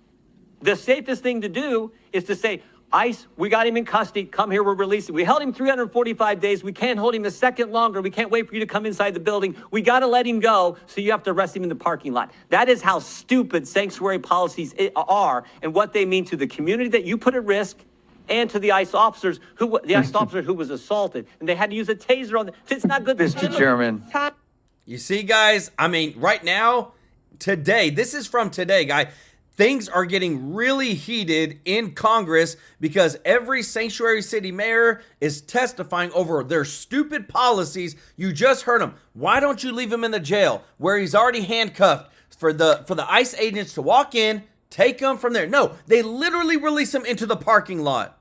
S18: The safest thing to do is to say, ICE, we got him in custody. Come here, we're releasing. We held him 345 days. We can't hold him a second longer. We can't wait for you to come inside the building. We got to let him go, so you have to arrest him in the parking lot. That is how stupid sanctuary policies are and what they mean to the community that you put at risk and to the ICE officers who was assaulted, and they had to use a taser on them. It's not good.
S20: Mr. Chairman.
S1: You see, guys, I mean, right now, today, this is from today, guy. Things are getting really heated in Congress because every sanctuary city mayor is testifying over their stupid policies. You just heard them. Why don't you leave him in the jail where he's already handcuffed for the ICE agents to walk in, take him from there? No, they literally release him into the parking lot.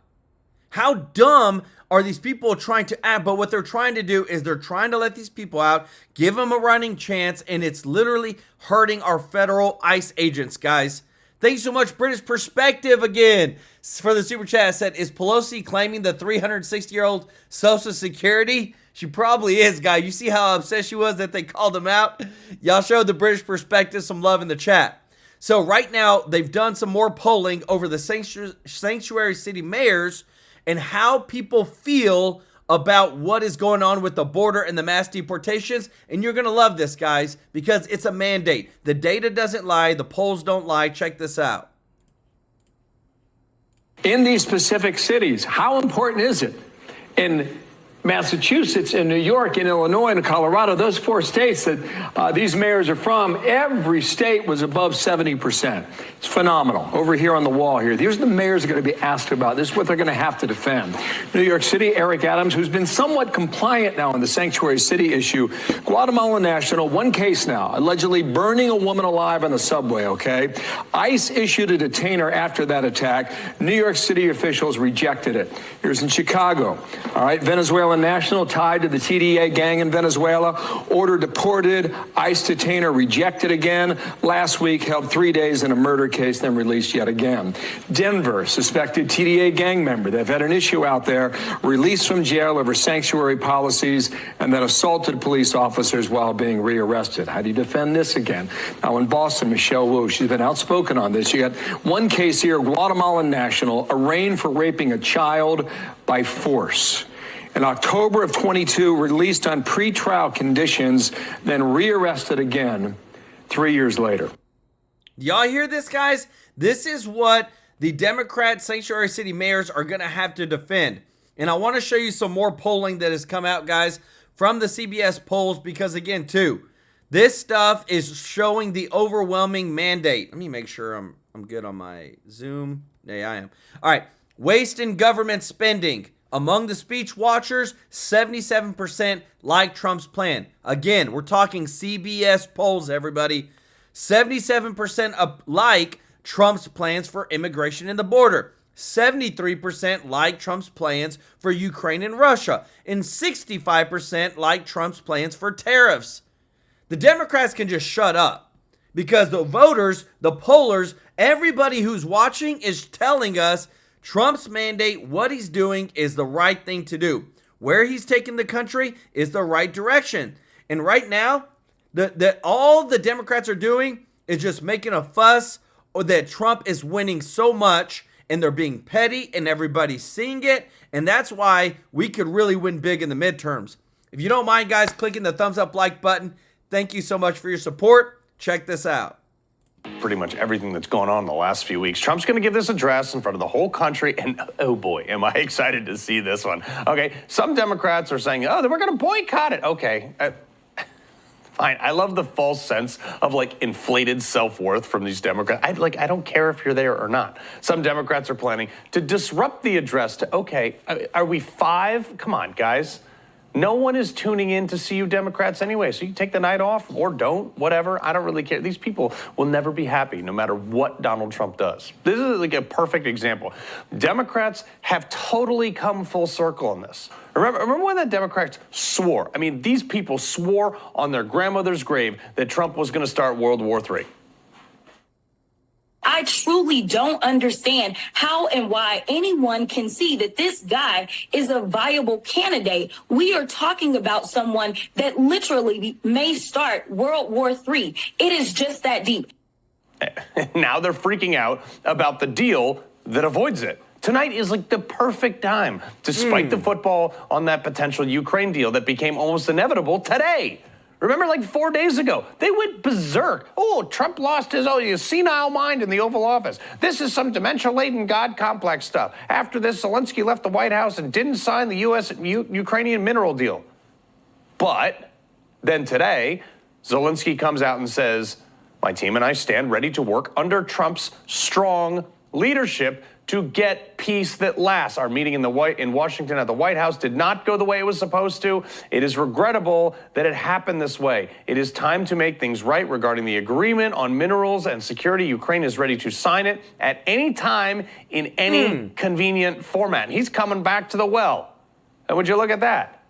S1: How dumb are these people trying to act? But what they're trying to do is they're trying to let these people out, give them a running chance, and it's literally hurting our federal ICE agents, guys. Thanks so much, British Perspective, again. For the super chat, said, is Pelosi claiming the 360-year-old Social Security? She probably is, guy. You see how upset she was that they called him out? Y'all showed the British Perspective some love in the chat. So right now, they've done some more polling over the sanctuary city mayors and how people feel about what is going on with the border and the mass deportations. And you're going to love this, guys, because it's a mandate. The data doesn't lie. The polls don't lie. Check this out.
S21: In these specific cities, how important is it in
S20: Massachusetts and New York and Illinois and Colorado, those 4 states that these mayors are from, every state was above 70%. It's phenomenal. Over here on the wall here, these are the mayors are going to be asked about. This is what they're going to have to defend. New York City, Eric Adams, who's been somewhat compliant now on the sanctuary city issue. Guatemala National, 1 case now, allegedly burning a woman alive on the subway, okay? ICE issued a detainer after that attack. New York City officials rejected it. Here's in Chicago, all right? Venezuela National, tied to the TDA gang in Venezuela, order deported, ICE detainer rejected again. Last week, held 3 days in a murder case, then released yet again. Denver, suspected TDA gang member. They've had an issue out there, released from jail over sanctuary policies, and then assaulted police officers while being rearrested. How do you defend this again? Now in Boston, Michelle Wu, she's been outspoken on this. You got 1 case here, Guatemalan national, arraigned for raping a child by force. In October of 22, released on pretrial conditions, then rearrested again 3 years later.
S1: Y'all hear this, guys? This is what the Democrat sanctuary city mayors are going to have to defend. And I want to show you some more polling that has come out, guys, from the CBS polls, because again, too, this stuff is showing the overwhelming mandate. Let me make sure I'm good on my Zoom. Yeah, I am. All right. Waste in government spending. Among the speech watchers, 77% like Trump's plan. Again, we're talking CBS polls, everybody. 77% like Trump's plans for immigration and the border. 73% like Trump's plans for Ukraine and Russia. And 65% like Trump's plans for tariffs. The Democrats can just shut up because the voters, the pollers, everybody who's watching is telling us Trump's mandate, what he's doing is the right thing to do. Where he's taking the country is the right direction. And right now, all the Democrats are doing is just making a fuss or that Trump is winning so much and they're being petty and everybody's seeing it. And that's why we could really win big in the midterms. If you don't mind, guys, clicking the thumbs up like button. Thank you so much for your support. Check this out.
S21: Pretty much everything that's gone on in the last few weeks. Trump's going to give this address in front of the whole country, and oh boy, am I excited to see this one. Okay, some Democrats are saying, oh, we're going to boycott it. Okay, fine. I love the false sense of like inflated self-worth from these Democrats. I don't care if you're there or not. Some Democrats are planning to disrupt the address to, okay, are we 5? Come on, guys. No one is tuning in to see you Democrats anyway, so you take the night off or don't, whatever. I don't really care. These people will never be happy no matter what Donald Trump does. This is like a perfect example. Democrats have totally come full circle on this. Remember when the Democrats swore? I mean, these people swore on their grandmother's grave that Trump was going to start World War III.
S22: I truly don't understand how and why anyone can see that this guy is a viable candidate. We are talking about someone that literally may start World War III. It is just that deep.
S21: Now they're freaking out about the deal that avoids it. Tonight is like the perfect time to spike the football on that potential Ukraine deal that became almost inevitable today. Remember, like 4 days ago, they went berserk. Oh, Trump lost his senile mind in the Oval Office. This is some dementia-laden God complex stuff. After this, Zelensky left the White House and didn't sign the U.S.-Ukrainian mineral deal. But then today, Zelensky comes out and says, my team and I stand ready to work under Trump's strong leadership to get peace that lasts. Our meeting in Washington at the White House did not go the way it was supposed to. It is regrettable that it happened this way. It is time to make things right regarding the agreement on minerals and security. Ukraine is ready to sign it at any time in any convenient format. And he's coming back to the well. And would you look at that?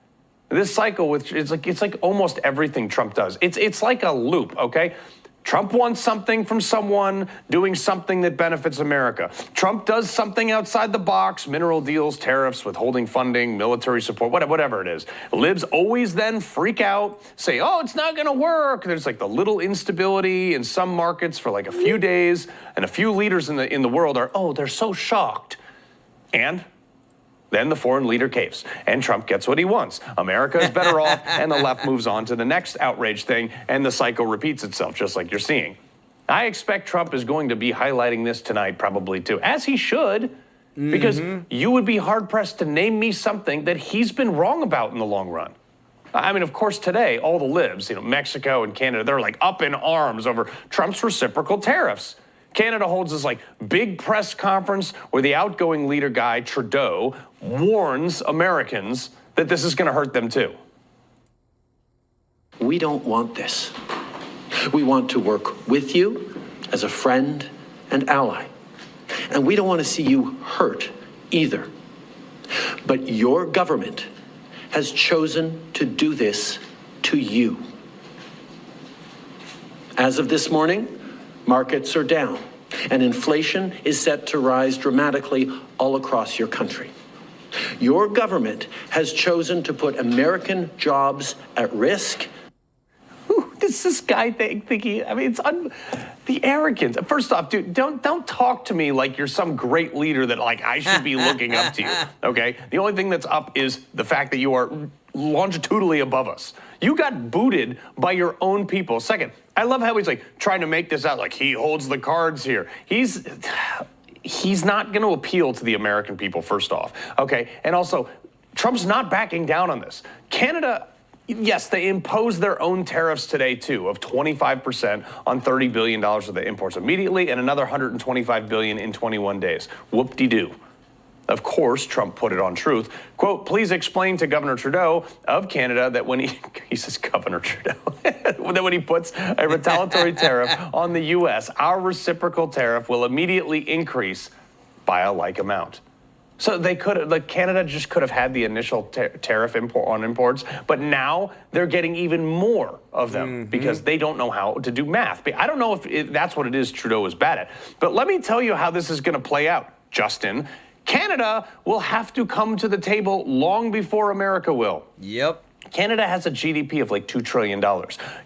S21: This cycle it's like almost everything Trump does. It's like a loop, okay? Trump wants something from someone doing something that benefits America. Trump does something outside the box, mineral deals, tariffs, withholding funding, military support, whatever it is. Libs always then freak out, say, oh, it's not going to work. There's like the little instability in some markets for like a few days, and a few leaders in the world are, oh, they're so shocked. And then the foreign leader caves, and Trump gets what he wants. America is better off, and the left moves on to the next outrage thing, and the cycle repeats itself, just like you're seeing. I expect Trump is going to be highlighting this tonight, probably too, as he should. because you would be hard-pressed to name me something that he's been wrong about in the long run. I mean, of course, today, all the libs, Mexico and Canada, they're like up in arms over Trump's reciprocal tariffs. Canada holds this like big press conference where the outgoing leader guy, Trudeau, warns Americans that this is going to hurt them too.
S2: We don't want this. We want to work with you as a friend and ally. And we don't want to see you hurt either. But your government has chosen to do this to you. As of this morning, markets are down, and inflation is set to rise dramatically all across your country. Your government has chosen to put American jobs at risk.
S21: Who does this guy think I mean, it's the arrogance. First off, dude, don't talk to me like you're some great leader that like I should be looking up to you, okay? The only thing that's up is the fact that you are longitudinally above us. You got booted by your own people. Second, I love how he's like trying to make this out like he holds the cards here. He's not going to appeal to the American people, first off, okay? And also, Trump's not backing down on this. Canada, yes, they imposed their own tariffs today, too, of 25% on $30 billion of the imports immediately and another $125 billion in 21 that Whoop-de-doo. Of course, Trump put it on Truth. Quote, please explain to Governor Trudeau of Canada that when he says Governor Trudeau, that when he puts a retaliatory tariff on the U.S., our reciprocal tariff will immediately increase by a like amount. So they could, like Canada just could have had the initial tariff on imports, but now they're getting even more of them because they don't know how to do math. I don't know if that's what it is Trudeau is bad at. But let me tell you how this is going to play out, Justin. Canada will have to come to the table long before America will.
S1: Yep.
S21: Canada has a GDP of like $2 trillion.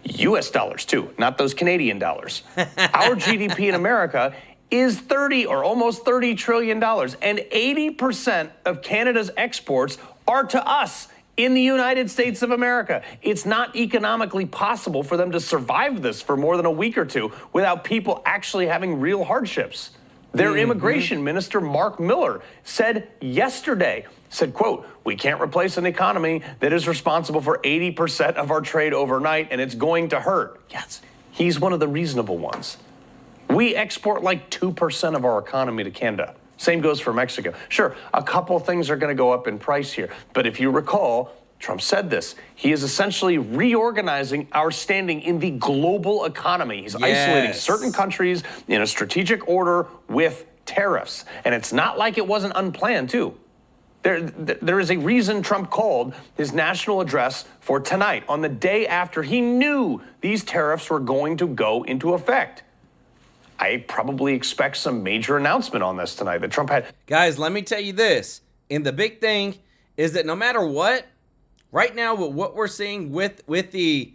S21: US dollars, too, not those Canadian dollars. Our GDP in America is 30 or almost $30 trillion. And 80% of Canada's exports are to us in the United States of America. It's not economically possible for them to survive this for more than a week or two without people actually having real hardships. Their immigration minister, Mark Miller, said yesterday, quote, we can't replace an economy that is responsible for 80% of our trade overnight, and it's going to hurt. Yes, he's one of the reasonable ones. We export like 2% of our economy to Canada. Same goes for Mexico. Sure, a couple things are going to go up in price here, but if you recall, Trump said this. He is essentially reorganizing our standing in the global economy. He's isolating certain countries in a strategic order with tariffs. And it's not like it wasn't unplanned, too. There is a reason Trump called his national address for tonight, on the day after he knew these tariffs were going to go into effect. I probably expect some major announcement on this tonight that Trump had.
S1: Guys, let me tell you this. And the big thing is that no matter what, right now, with what we're seeing with the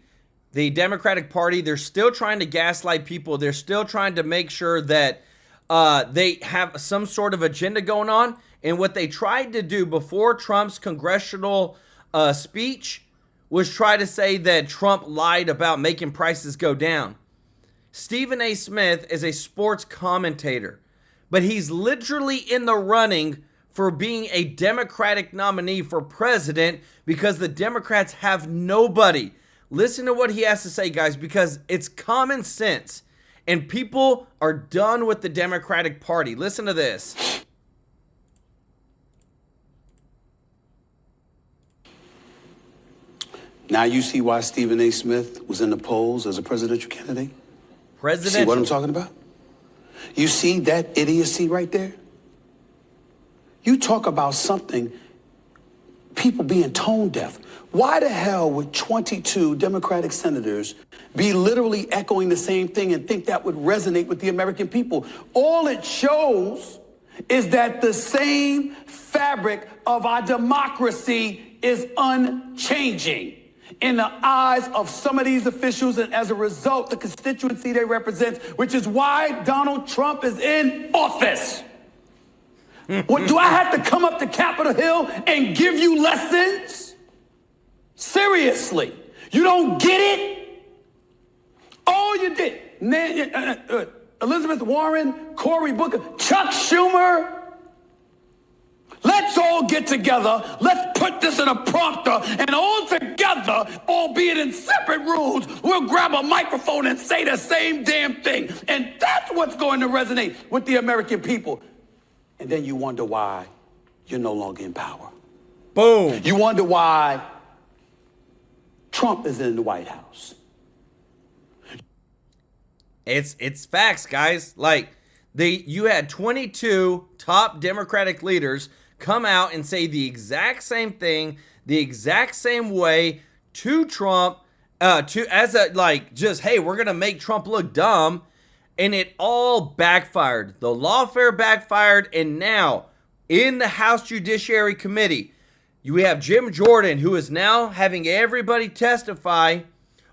S1: Democratic Party, they're still trying to gaslight people. They're still trying to make sure that they have some sort of agenda going on. And what they tried to do before Trump's congressional speech was try to say that Trump lied about making prices go down. Stephen A. Smith is a sports commentator, but he's literally in the running for being a Democratic nominee for president because the Democrats have nobody. Listen to what he has to say, guys, because it's common sense and people are done with the Democratic Party. Listen to this.
S4: Now you see why Stephen A. Smith was in the polls as a presidential candidate?
S1: Presidential.
S4: See what I'm talking about? You see that idiocy right there? You talk about something, people being tone deaf. Why the hell would 22 Democratic senators be literally echoing the same thing and think that would resonate with the American people? All it shows is that the same fabric of our democracy is unchanging in the eyes of some of these officials, and as a result, the constituency they represent, which is why Donald Trump is in office. What, do I have to come up to Capitol Hill and give you lessons? Seriously, you don't get it? All you did, Elizabeth Warren, Cory Booker, Chuck Schumer, all get together. Let's put this in a prompter and all together, albeit in separate rooms, we'll grab a microphone and say the same damn thing. And that's what's going to resonate with the American people. And then you wonder why you're no longer in power.
S1: Boom.
S4: You wonder why Trump is in the White House.
S1: It's facts, guys. Like, you had 22 top Democratic leaders come out and say the exact same thing, the exact same way to Trump, hey, we're gonna make Trump look dumb, and it all backfired. The lawfare backfired, and now in the House Judiciary Committee, you have Jim Jordan, who is now having everybody testify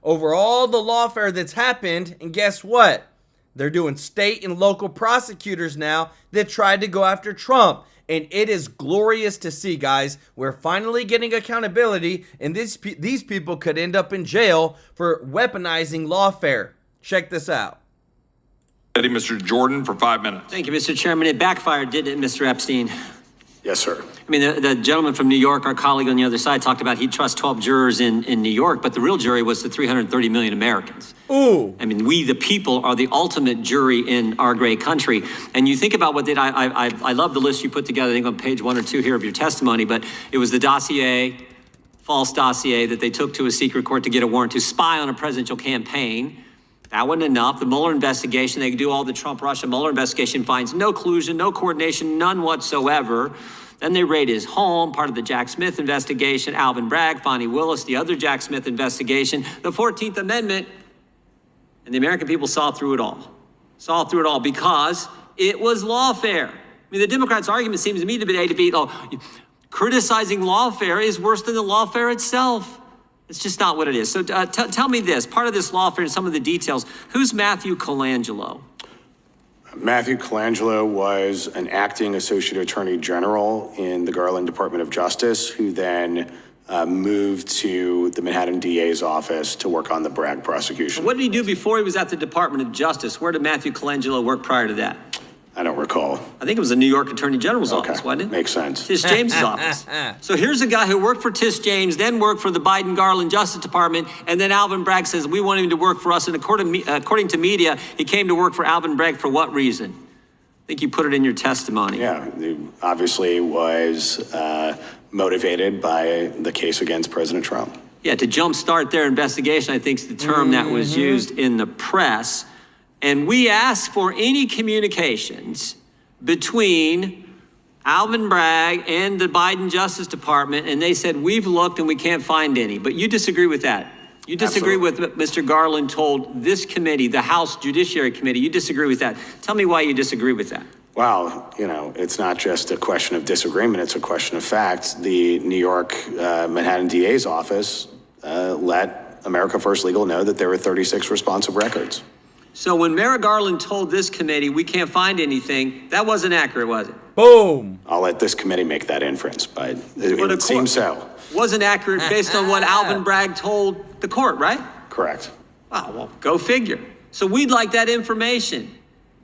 S1: over all the lawfare that's happened, and guess what? They're doing state and local prosecutors now that tried to go after Trump. And it is glorious to see, guys. We're finally getting accountability, and these people could end up in jail for weaponizing lawfare. Check this out.
S5: Mr. Jordan for 5 minutes.
S18: Thank you, Mr. Chairman. It backfired, didn't it, Mr. Epstein?
S10: Yes, sir.
S18: I mean, the gentleman from New York, our colleague on the other side, talked about he'd trust 12 jurors in New York, but the real jury was the 330 million Americans.
S1: Ooh.
S18: I mean, we, the people, are the ultimate jury in our great country. And you think about what did I love the list you put together, I think on page 1 or 2 here of your testimony, but it was the dossier, false dossier that they took to a secret court to get a warrant to spy on a presidential campaign. That wasn't enough. The Mueller investigation, they could do all the Trump-Russia Mueller investigation, finds no collusion, no coordination, none whatsoever. Then they raid his home, part of the Jack Smith investigation, Alvin Bragg, Fonnie Willis, the other Jack Smith investigation, the 14th Amendment, and the American people saw through it all. Saw through it all because it was lawfare. I mean, the Democrats' argument seems to me today to be, criticizing lawfare is worse than the lawfare itself. It's just not what it is. So tell me this, part of this lawfare and some of the details, who's Matthew Colangelo?
S6: Matthew Colangelo was an acting associate attorney general in the Garland Department of Justice, who then moved to the Manhattan DA's office to work on the Bragg prosecution.
S18: What did he do before he was at the Department of Justice? Where did Matthew Colangelo work prior to that?
S6: I don't recall.
S18: I think it was the New York Attorney General's office, wasn't it?
S6: Makes sense.
S18: Tish James's office. So here's a guy who worked for Tish James, then worked for the Biden-Garland Justice Department, and then Alvin Bragg says, we want him to work for us. And according to media, he came to work for Alvin Bragg for what reason? I think you put it in your testimony.
S6: Yeah, he obviously was motivated by the case against President Trump.
S18: Yeah, to jumpstart their investigation, I think is the term that was used in the press. And we asked for any communications between Alvin Bragg and the Biden Justice Department, and they said, we've looked and we can't find any. But you disagree with that? You disagree with what Mr. Garland told this committee, the House Judiciary Committee. You disagree with that. Tell me why you disagree with that.
S6: Well, you know, it's not just a question of disagreement, it's a question of fact. The New York Manhattan DA's office let America First Legal know that there were 36 responsive records.
S18: So when Merrick Garland told this committee we can't find anything, that wasn't accurate, was it?
S1: Boom.
S6: I'll let this committee make that inference, but it seems so.
S18: Wasn't accurate based on what Alvin Bragg told the court, right?
S6: Correct.
S18: Wow, well, go figure. So we'd like that information.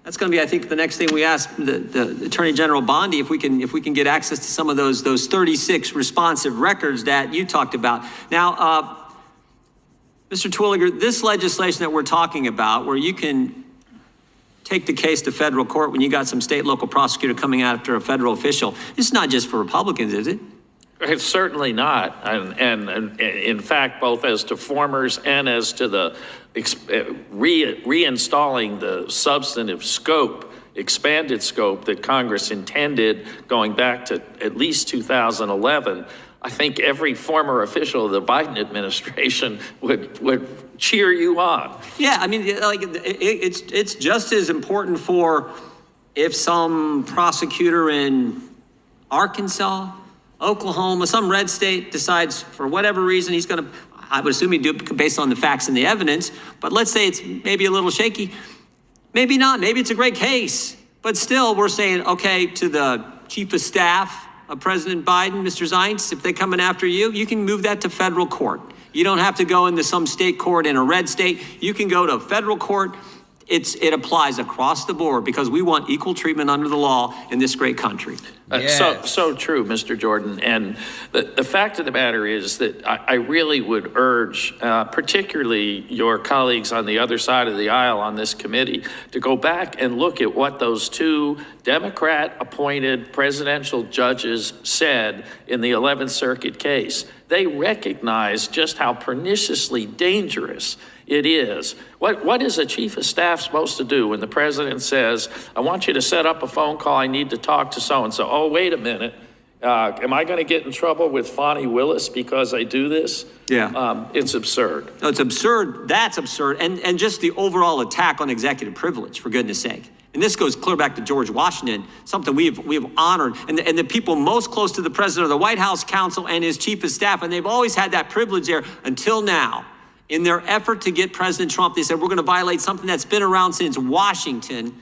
S18: That's going to be, I think, the next thing we ask the Attorney General Bondi, if we can get access to some of those 36 responsive records that you talked about. Now, Mr. Twilliger, this legislation that we're talking about, where you can take the case to federal court when you got some state local prosecutor coming after a federal official, it's not just for Republicans, is it?
S23: It's certainly not. And in fact, both as to formers and as to the reinstalling the substantive scope, expanded scope that Congress intended going back to at least 2011, I think every former official of the Biden administration would cheer you on.
S18: Yeah, I mean, like it's just as important for if some prosecutor in Arkansas, Oklahoma, some red state decides for whatever reason he's going to, I would assume he'd do it based on the facts and the evidence, but let's say it's maybe a little shaky. Maybe not, maybe it's a great case, but still we're saying, okay, to the chief of staff of President Biden, Mr. Zients, if they're coming after you, you can move that to federal court. You don't have to go into some state court in a red state. You can go to federal court It applies across the board because we want equal treatment under the law in this great country.
S23: So true, Mr. Jordan. And the fact of the matter is that I really would urge, particularly your colleagues on the other side of the aisle on this committee, to go back and look at what those two Democrat-appointed presidential judges said in the 11th Circuit case. They recognized just how perniciously dangerous it is. What is a chief of staff supposed to do when the president says, I want you to set up a phone call, I need to talk to so-and-so? Oh, wait a minute. Am I going to get in trouble with Fonnie Willis because I do this?
S18: Yeah.
S23: It's absurd.
S18: No, it's absurd. That's absurd. And just the overall attack on executive privilege, for goodness sake. And this goes clear back to George Washington, something we have honored. And the people most close to the president are the White House counsel and his chief of staff. And they've always had that privilege there until now. In their effort to get President Trump, they said, we're going to violate something that's been around since Washington,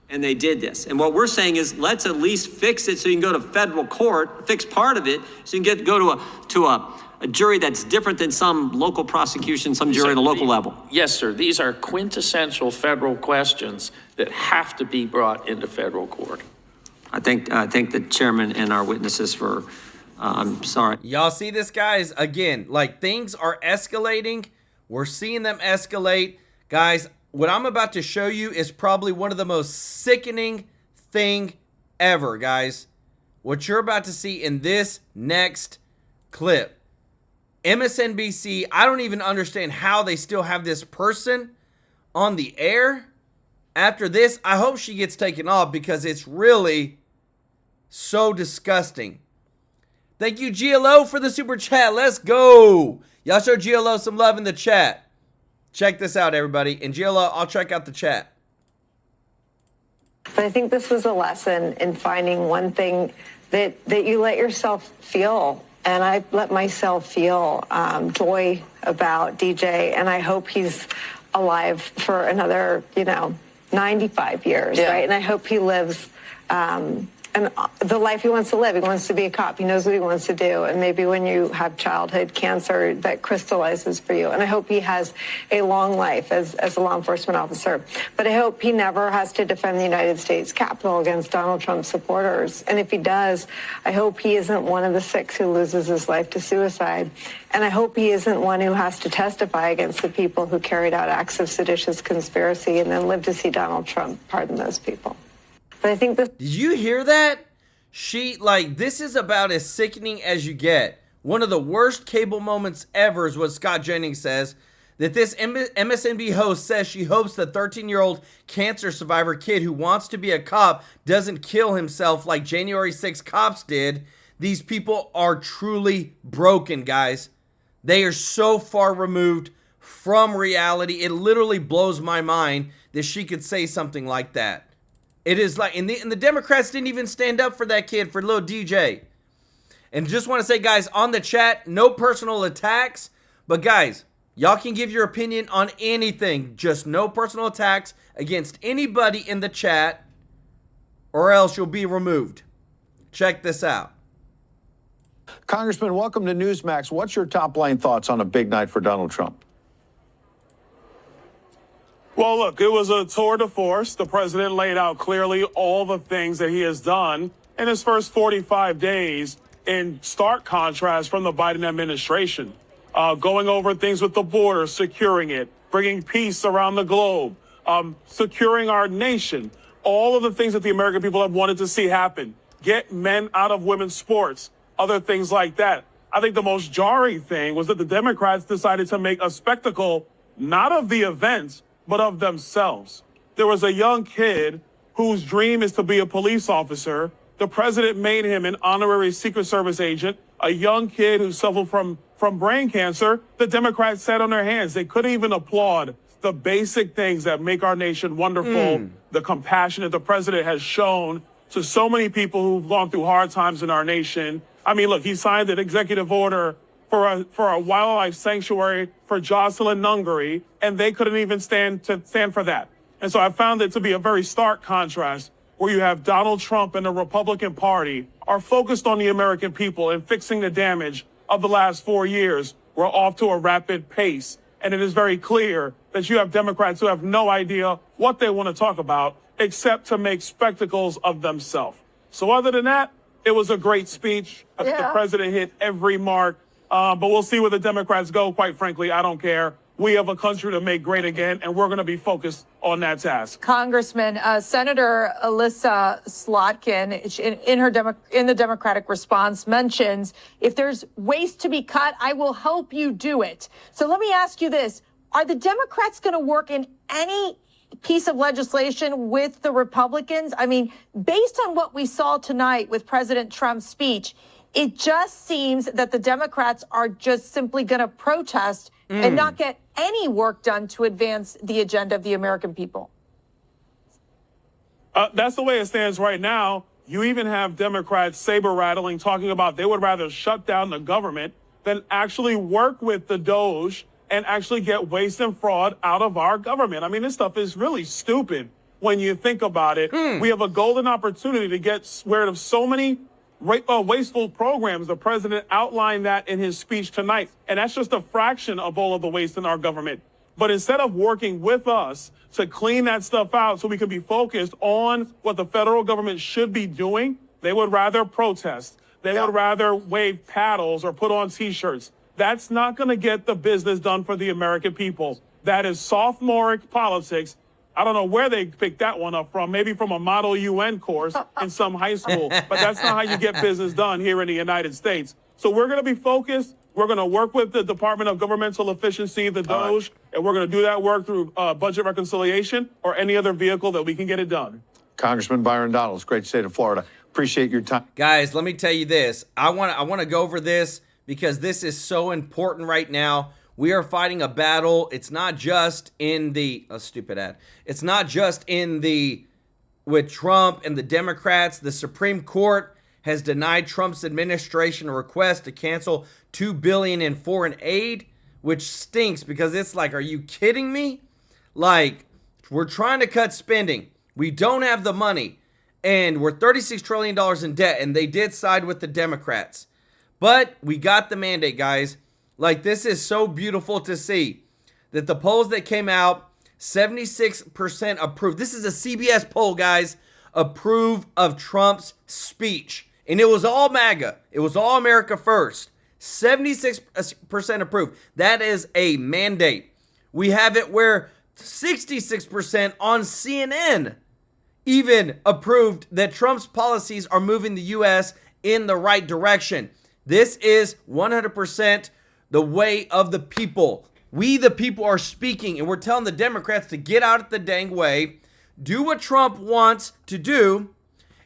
S18: and they did this. And what we're saying is, let's at least fix it so you can go to federal court, fix part of it, so you can go to a jury that's different than some local prosecution, some jury at a local level.
S23: Yes, sir. These are quintessential federal questions that have to be brought into federal court.
S18: I thank the chairman and our witnesses for, I'm sorry.
S1: Y'all see this, guys? Again, like, things are escalating. We're seeing them escalate. Guys, what I'm about to show you is probably one of the most sickening thing ever, guys. What you're about to see in this next clip. MSNBC, I don't even understand how they still have this person on the air. After this, I hope she gets taken off because it's really so disgusting. Thank you, GLO, for the super chat. Let's go. Y'all show GLO some love in the chat. Check this out, everybody. And GLO, I'll check out the chat.
S3: But I think this was a lesson in finding one thing that you let yourself feel. And I let myself feel joy about DJ. And I hope he's alive for another, 95 years, right? And I hope he lives and the life he wants to live. He wants to be a cop. He knows what he wants to do. And maybe when you have childhood cancer, that crystallizes for you. And I hope he has a long life as a law enforcement officer. But I hope he never has to defend the United States Capitol against Donald Trump supporters. And if he does, I hope he isn't one of the 6 who loses his life to suicide. And I hope he isn't one who has to testify against the people who carried out acts of seditious conspiracy and then live to see Donald Trump pardon those people. But I think this...
S1: Did you hear that? This is about as sickening as you get. One of the worst cable moments ever is what Scott Jennings says. That this MSNBC host says she hopes the 13-year-old cancer survivor kid who wants to be a cop doesn't kill himself like January 6 cops did. These people are truly broken, guys. They are so far removed from reality. It literally blows my mind that she could say something like that. It is like, and the Democrats didn't even stand up for that kid, for little DJ. And just want to say, guys, on the chat, no personal attacks. But guys, y'all can give your opinion on anything. Just no personal attacks against anybody in the chat, or else you'll be removed. Check this out.
S7: Congressman, welcome to Newsmax. What's your top line thoughts on a big night for Donald Trump?
S9: Well, look, it was a tour de force. The president laid out clearly all the things that he has done in his first 45 days in stark contrast from the Biden administration. Going over things with the border, securing it, bringing peace around the globe, securing our nation, all of the things that the American people have wanted to see happen. Get men out of women's sports, other things like that. I think the most jarring thing was that the Democrats decided to make a spectacle, not of the events, but of themselves. There was a young kid whose dream is to be a police officer. The president made him an honorary Secret Service agent, a young kid who suffered from brain cancer. The Democrats sat on their hands. They couldn't even applaud the basic things that make our nation wonderful, the compassion that the president has shown to so many people who've gone through hard times in our nation. I mean, look, he signed an executive order for a wildlife sanctuary for Jocelyn Nungary, and they couldn't even stand for that. And so I found it to be a very stark contrast where you have Donald Trump and the Republican Party are focused on the American people and fixing the damage of the last 4 years. We're off to a rapid pace. And it is very clear that you have Democrats who have no idea what they want to talk about except to make spectacles of themselves. So other than that, it was a great speech. I think the president hit every mark. But we'll see where the Democrats go. Quite frankly, I don't care. We have a country to make great again, and we're going to be focused on that task.
S11: Congressman, Senator Alyssa Slotkin, in the Democratic response, mentions, if there's waste to be cut, I will help you do it. So let me ask you this. Are the Democrats going to work in any piece of legislation with the Republicans? I mean, based on what we saw tonight with President Trump's speech, it just seems that the Democrats are just simply going to protest and not get any work done to advance the agenda of the American people.
S9: That's the way it stands right now. You even have Democrats saber rattling, talking about they would rather shut down the government than actually work with the Doge and actually get waste and fraud out of our government. I mean, this stuff is really stupid when you think about it. We have a golden opportunity to get rid of so many wasteful programs. The president outlined that in his speech tonight. And that's just a fraction of all of the waste in our government. But instead of working with us to clean that stuff out so we can be focused on what the federal government should be doing, they would rather protest. They would rather wave paddles or put on T-shirts. That's not going to get the business done for the American people. That is sophomoric politics. I don't know where they picked that one up from, maybe from a Model UN course in some high school, but that's not how you get business done here in the United States. So we're going to be focused. We're going to work with the Department of Governmental Efficiency, the Doge, and we're going to do that work through budget reconciliation or any other vehicle that we can get it done.
S7: Congressman Byron Donalds, great state of Florida. Appreciate your time.
S1: Guys, let me tell you this. I want to go over this because this is so important right now. We are fighting a battle. It's not just in the It's not just with Trump and the Democrats. The Supreme Court has denied Trump's administration a request to cancel $2 billion in foreign aid, which stinks because it's like, are you kidding me? Like, we're trying to cut spending. We don't have the money, and we're $36 trillion in debt, and they did side with the Democrats. But we got the mandate, guys. Like, this is so beautiful to see that the polls that came out, 76% approve. This is a CBS poll, guys. Approve of Trump's speech. And it was all MAGA. It was all America first. 76% approve. That is a mandate. We have it where 66% on CNN even approved that Trump's policies are moving the U.S. in the right direction. This is 100% the way of the people. We, the people, are speaking, and we're telling the Democrats to get out of the dang way, do what Trump wants to do,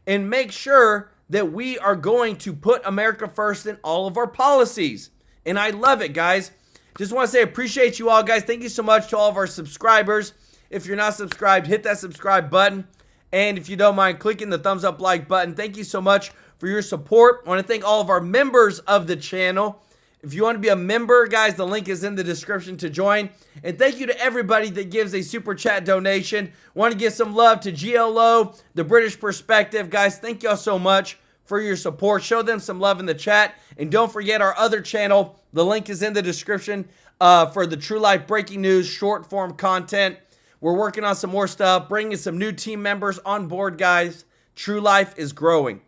S1: and make sure that we are going to put America first in all of our policies. And I love it, guys. Just want to say I appreciate you all, guys. Thank you so much to all of our subscribers. If you're not subscribed, hit that subscribe button. And if you don't mind, clicking the thumbs up like button. Thank you so much for your support. I want to thank all of our members of the channel. If you want to be a member, guys, the link is in the description to join. And thank you to everybody that gives a super chat donation. Want to give some love to GLO, the British Perspective. Guys, thank y'all so much for your support. Show them some love in the chat. And don't forget our other channel. The link is in the description for the TrueLife breaking news, short form content. We're working on some more stuff, bringing some new team members on board, guys. TrueLife is growing.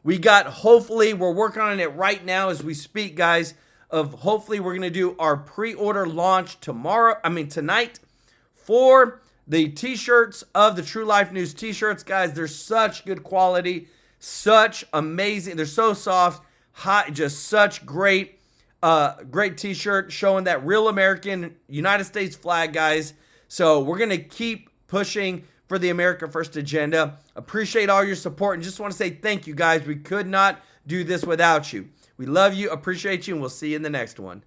S1: We got, hopefully, we're working on it right now as we speak, guys. Hopefully we're going to do our pre-order launch tonight for the t-shirts of the TrueLife News t-shirts. Guys, they're such good quality, such amazing. They're so soft, hot, just such great t-shirt showing that real American United States flag, guys. So we're going to keep pushing for the America First agenda. Appreciate all your support and just want to say thank you, guys. We could not do this without you. We love you, appreciate you, and we'll see you in the next one.